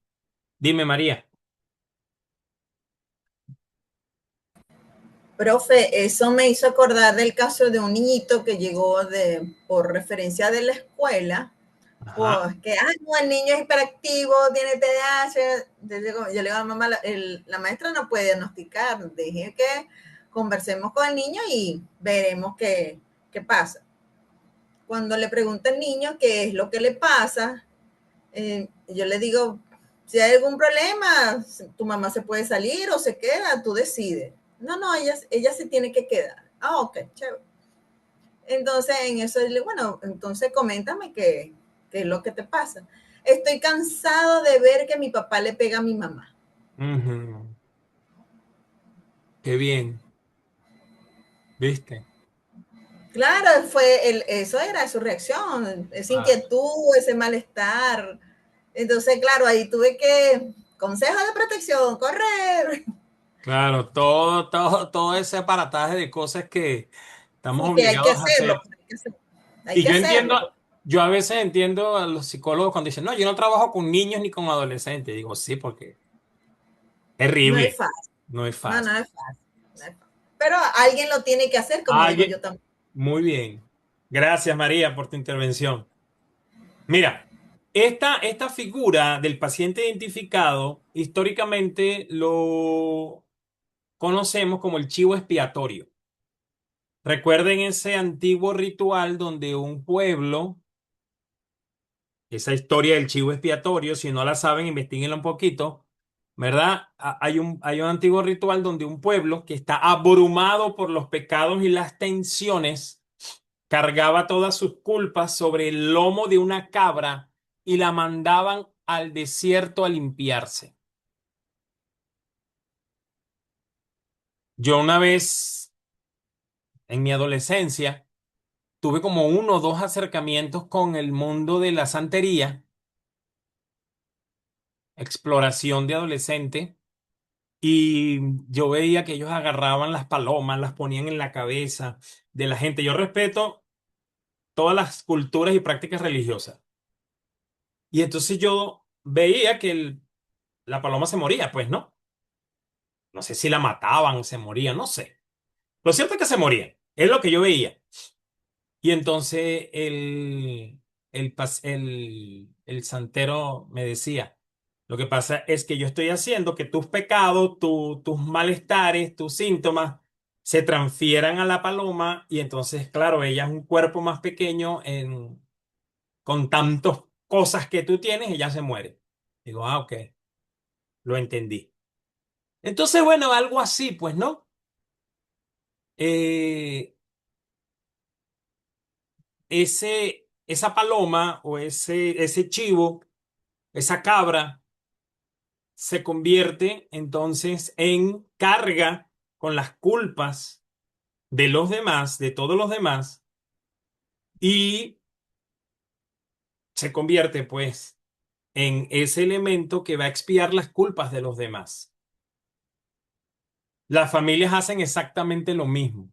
Dime, María. Profe, eso me hizo acordar del caso de un niñito que llegó por referencia de la escuela, Ajá. pues que, no, el niño es hiperactivo, tiene TDAH. Yo le digo a mamá, la maestra no puede diagnosticar, deje que conversemos con el niño y veremos qué pasa. Cuando le pregunta al niño qué es lo que le pasa, yo le digo, si hay algún problema, tu mamá se puede salir o se queda, tú decides. No, ella se tiene que quedar. Ok, chévere. Entonces, en eso, bueno, entonces coméntame qué es lo que te pasa. Estoy cansado de ver que mi papá le pega a mi mamá. Ujú. Qué bien, ¿viste? Claro, eso era su reacción, esa Ah, inquietud, ese malestar. Entonces, claro, ahí tuve que, consejo de protección, correr. claro, todo ese aparataje de cosas que estamos Sí, que hay que obligados a hacerlo, hacer. hay Y que yo hacerlo. entiendo, yo a veces entiendo a los psicólogos cuando dicen: no, yo no trabajo con niños ni con adolescentes. Digo, sí, porque es No es terrible, fácil, no es no fácil. es fácil, no es fácil. Pero alguien lo tiene que hacer, como digo Alguien, yo también. muy bien. Gracias, María, por tu intervención. Mira, esta figura del paciente identificado, históricamente lo conocemos como el chivo expiatorio. Recuerden ese antiguo ritual donde un pueblo, esa historia del chivo expiatorio, si no la saben, investiguenla un poquito, ¿verdad? Hay un antiguo ritual donde un pueblo que está abrumado por los pecados y las tensiones cargaba todas sus culpas sobre el lomo de una cabra y la mandaban al desierto a limpiarse. Yo una vez, en mi adolescencia, tuve como uno o dos acercamientos con el mundo de la santería, exploración de adolescente, y yo veía que ellos agarraban las palomas, las ponían en la cabeza de la gente. Yo respeto todas las culturas y prácticas religiosas. Y entonces yo veía que la paloma se moría, pues, ¿no? No sé si la mataban, se moría, no sé. Lo cierto es que se moría, es lo que yo veía. Y entonces el santero me decía: Lo que pasa es que yo estoy haciendo que tus pecados, tus malestares, tus síntomas se transfieran a la paloma y entonces, claro, ella es un cuerpo más pequeño con tantas cosas que tú tienes, ella se muere. Digo, ah, ok, lo entendí. Entonces, bueno, algo así, pues, ¿no? Eh, esa paloma o ese chivo, esa cabra, se convierte entonces en carga con las culpas de los demás, de todos los demás, y se convierte pues en ese elemento que va a expiar las culpas de los demás. Las familias hacen exactamente lo mismo.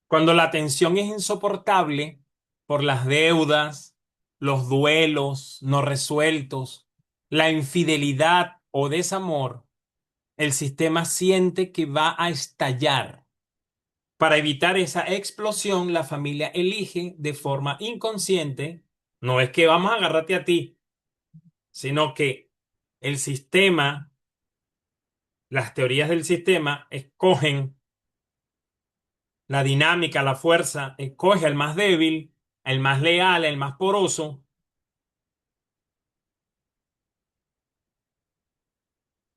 Cuando la tensión es insoportable por las deudas, los duelos no resueltos, la infidelidad o desamor, el sistema siente que va a estallar. Para evitar esa explosión, la familia elige de forma inconsciente, no es que vamos a agarrarte a ti, sino que el sistema, las teorías del sistema escogen la dinámica, la fuerza, escoge al más débil, el más leal, el más poroso,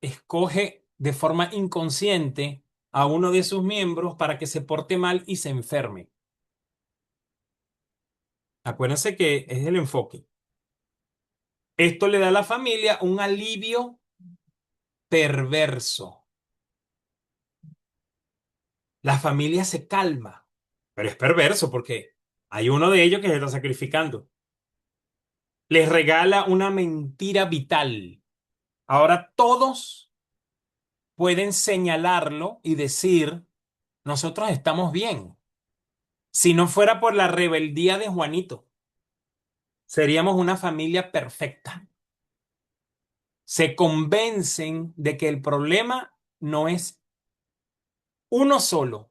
escoge de forma inconsciente a uno de sus miembros para que se porte mal y se enferme. Acuérdense que es el enfoque. Esto le da a la familia un alivio perverso. La familia se calma, pero es perverso porque hay uno de ellos que se está sacrificando. Les regala una mentira vital. Ahora todos pueden señalarlo y decir, nosotros estamos bien. Si no fuera por la rebeldía de Juanito, seríamos una familia perfecta. Se convencen de que el problema no es uno solo.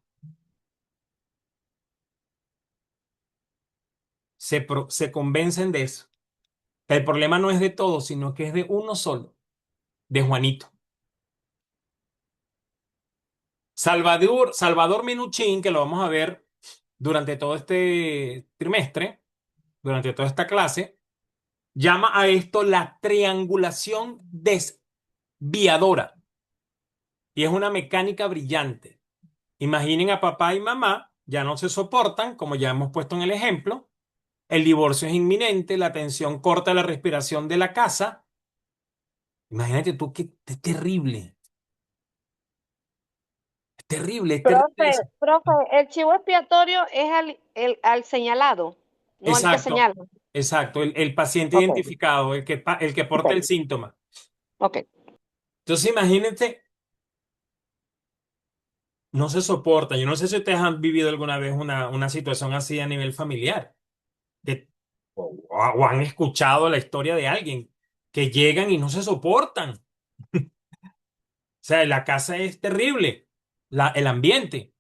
Se convencen de eso. Que el problema no es de todos, sino que es de uno solo, de Juanito. Salvador Minuchin, que lo vamos a ver durante todo este trimestre, durante toda esta clase, llama a esto la triangulación desviadora. Y es una mecánica brillante. Imaginen a papá y mamá, ya no se soportan, como ya hemos puesto en el ejemplo. El divorcio es inminente, la tensión corta la respiración de la casa. Imagínate tú qué terrible. Es terrible, es terrible eso. Profe, el chivo expiatorio es al señalado, no al que Exacto, señala. exacto. El paciente Ok, identificado, el que porta el ok, síntoma. ok. Entonces, imagínate, no se soporta. Yo no sé si ustedes han vivido alguna vez una situación así a nivel familiar, que, o han escuchado la historia de alguien que llegan y no se soportan. O sea, la casa es terrible, el ambiente.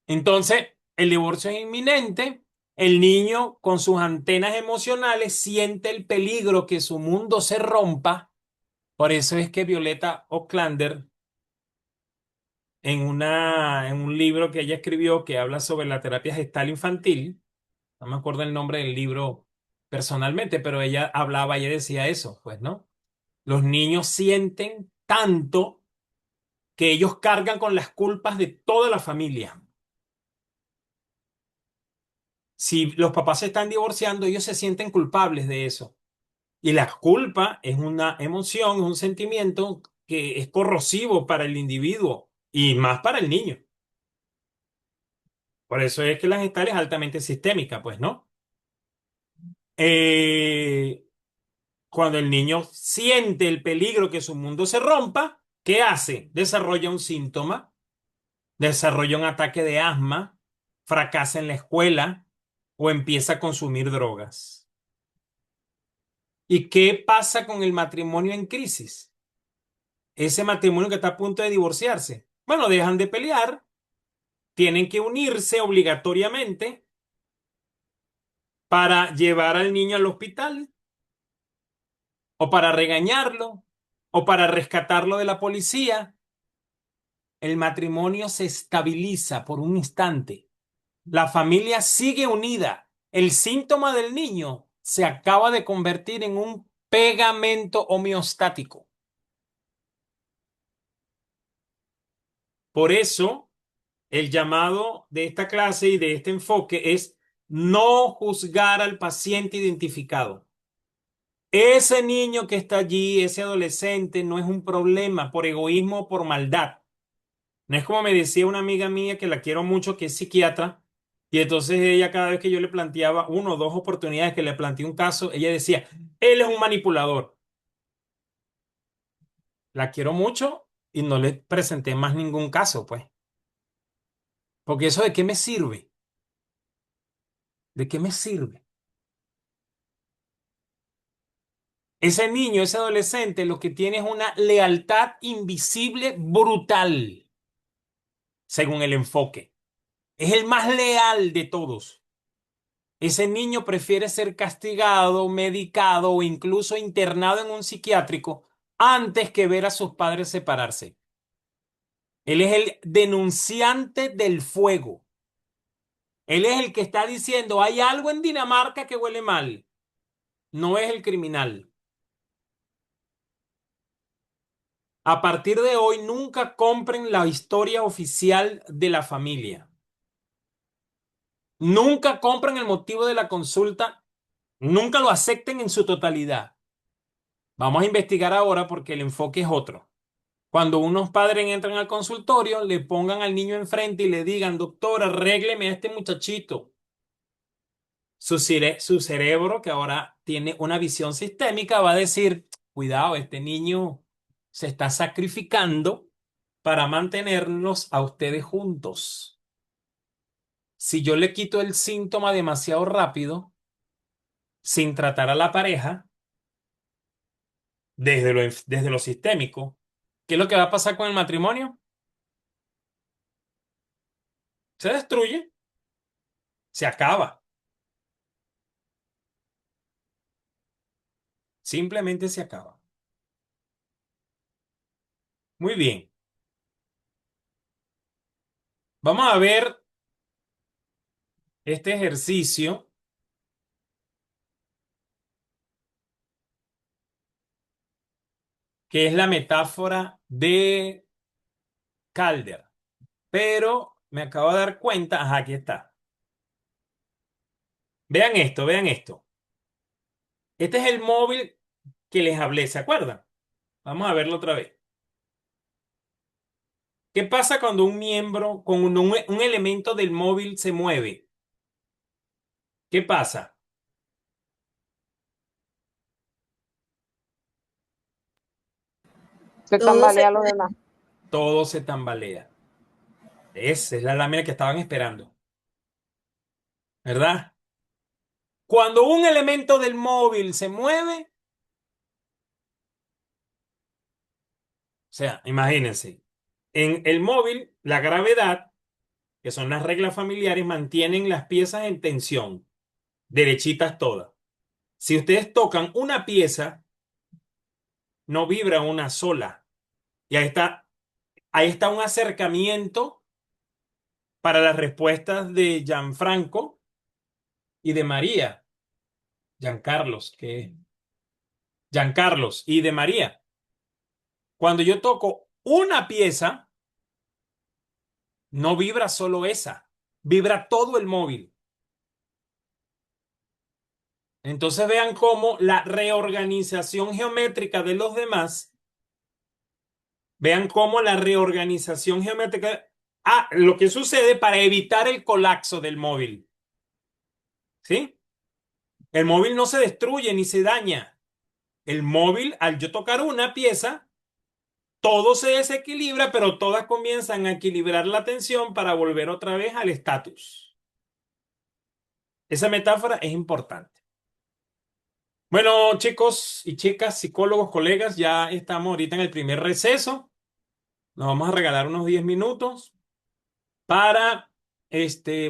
Entonces, el divorcio es inminente. El niño con sus antenas emocionales siente el peligro que su mundo se rompa. Por eso es que Violeta Ocklander, en un libro que ella escribió que habla sobre la terapia gestal infantil, no me acuerdo el nombre del libro personalmente, pero ella decía eso, pues, ¿no? Los niños sienten tanto que ellos cargan con las culpas de toda la familia. Si los papás se están divorciando, ellos se sienten culpables de eso. Y la culpa es una emoción, es un sentimiento que es corrosivo para el individuo y más para el niño. Por eso es que la gestal es altamente sistémica, pues, ¿no? Eh, Cuando el niño siente el peligro que su mundo se rompa, ¿qué hace? Desarrolla un síntoma, desarrolla un ataque de asma, fracasa en la escuela o empieza a consumir drogas. ¿Y qué pasa con el matrimonio en crisis? Ese matrimonio que está a punto de divorciarse. Bueno, dejan de pelear, tienen que unirse obligatoriamente para llevar al niño al hospital o para regañarlo, o para rescatarlo de la policía, el matrimonio se estabiliza por un instante. La familia sigue unida. El síntoma del niño se acaba de convertir en un pegamento homeostático. Por eso, el llamado de esta clase y de este enfoque es no juzgar al paciente identificado. Ese niño que está allí, ese adolescente, no es un problema por egoísmo o por maldad. No es como me decía una amiga mía que la quiero mucho, que es psiquiatra, y entonces ella cada vez que yo le planteaba una o dos oportunidades que le planteé un caso, ella decía, él es un manipulador. La quiero mucho y no le presenté más ningún caso, pues. Porque eso ¿de qué me sirve? ¿De qué me sirve? Ese niño, ese adolescente, lo que tiene es una lealtad invisible brutal, según el enfoque. Es el más leal de todos. Ese niño prefiere ser castigado, medicado o incluso internado en un psiquiátrico antes que ver a sus padres separarse. Él es el denunciante del fuego. Él es el que está diciendo, hay algo en Dinamarca que huele mal. No es el criminal. A partir de hoy, nunca compren la historia oficial de la familia. Nunca compren el motivo de la consulta. Nunca lo acepten en su totalidad. Vamos a investigar ahora porque el enfoque es otro. Cuando unos padres entran al consultorio, le pongan al niño enfrente y le digan, doctor, arrégleme a este muchachito. Su cerebro, que ahora tiene una visión sistémica, va a decir, cuidado, este niño se está sacrificando para mantenerlos a ustedes juntos. Si yo le quito el síntoma demasiado rápido, sin tratar a la pareja, desde lo sistémico, ¿qué es lo que va a pasar con el matrimonio? Se destruye, se acaba. Simplemente se acaba. Muy bien. Vamos a ver este ejercicio que es la metáfora de Calder. Pero me acabo de dar cuenta, ajá, aquí está. Vean esto, vean esto. Este es el móvil que les hablé, ¿se acuerdan? Vamos a verlo otra vez. ¿Qué pasa cuando un miembro, cuando un elemento del móvil se mueve? ¿Qué pasa? Se Todo se tambalea lo demás. Todo se tambalea. Esa es la lámina que estaban esperando, ¿verdad? Cuando un elemento del móvil se mueve, o sea, imagínense, en el móvil, la gravedad, que son las reglas familiares, mantienen las piezas en tensión, derechitas todas. Si ustedes tocan una pieza, no vibra una sola. Y ahí está un acercamiento para las respuestas de Gianfranco y de María. Giancarlos, que Giancarlos y de María. Cuando yo toco una pieza, no vibra solo esa, vibra todo el móvil. Entonces vean cómo la reorganización geométrica de los demás, vean cómo la reorganización geométrica, lo que sucede para evitar el colapso del móvil. ¿Sí? El móvil no se destruye ni se daña. El móvil, al yo tocar una pieza, todo se desequilibra, pero todas comienzan a equilibrar la tensión para volver otra vez al estatus. Esa metáfora es importante. Bueno, chicos y chicas, psicólogos, colegas, ya estamos ahorita en el primer receso. Nos vamos a regalar unos 10 minutos para,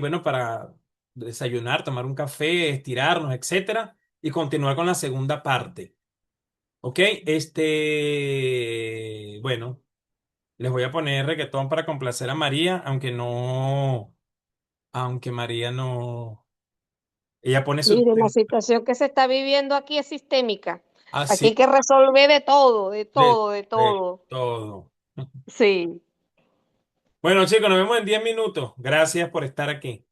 bueno, para desayunar, tomar un café, estirarnos, etcétera, y continuar con la segunda parte. Ok, bueno, les voy a poner reggaetón para complacer a María, aunque María no, ella pone su Mire, la tema. situación que se está viviendo aquí es sistémica. Aquí hay Así, que resolver de todo, de de, todo, de de todo. todo. Sí. Bueno, chicos, nos vemos en 10 minutos. Gracias por estar aquí.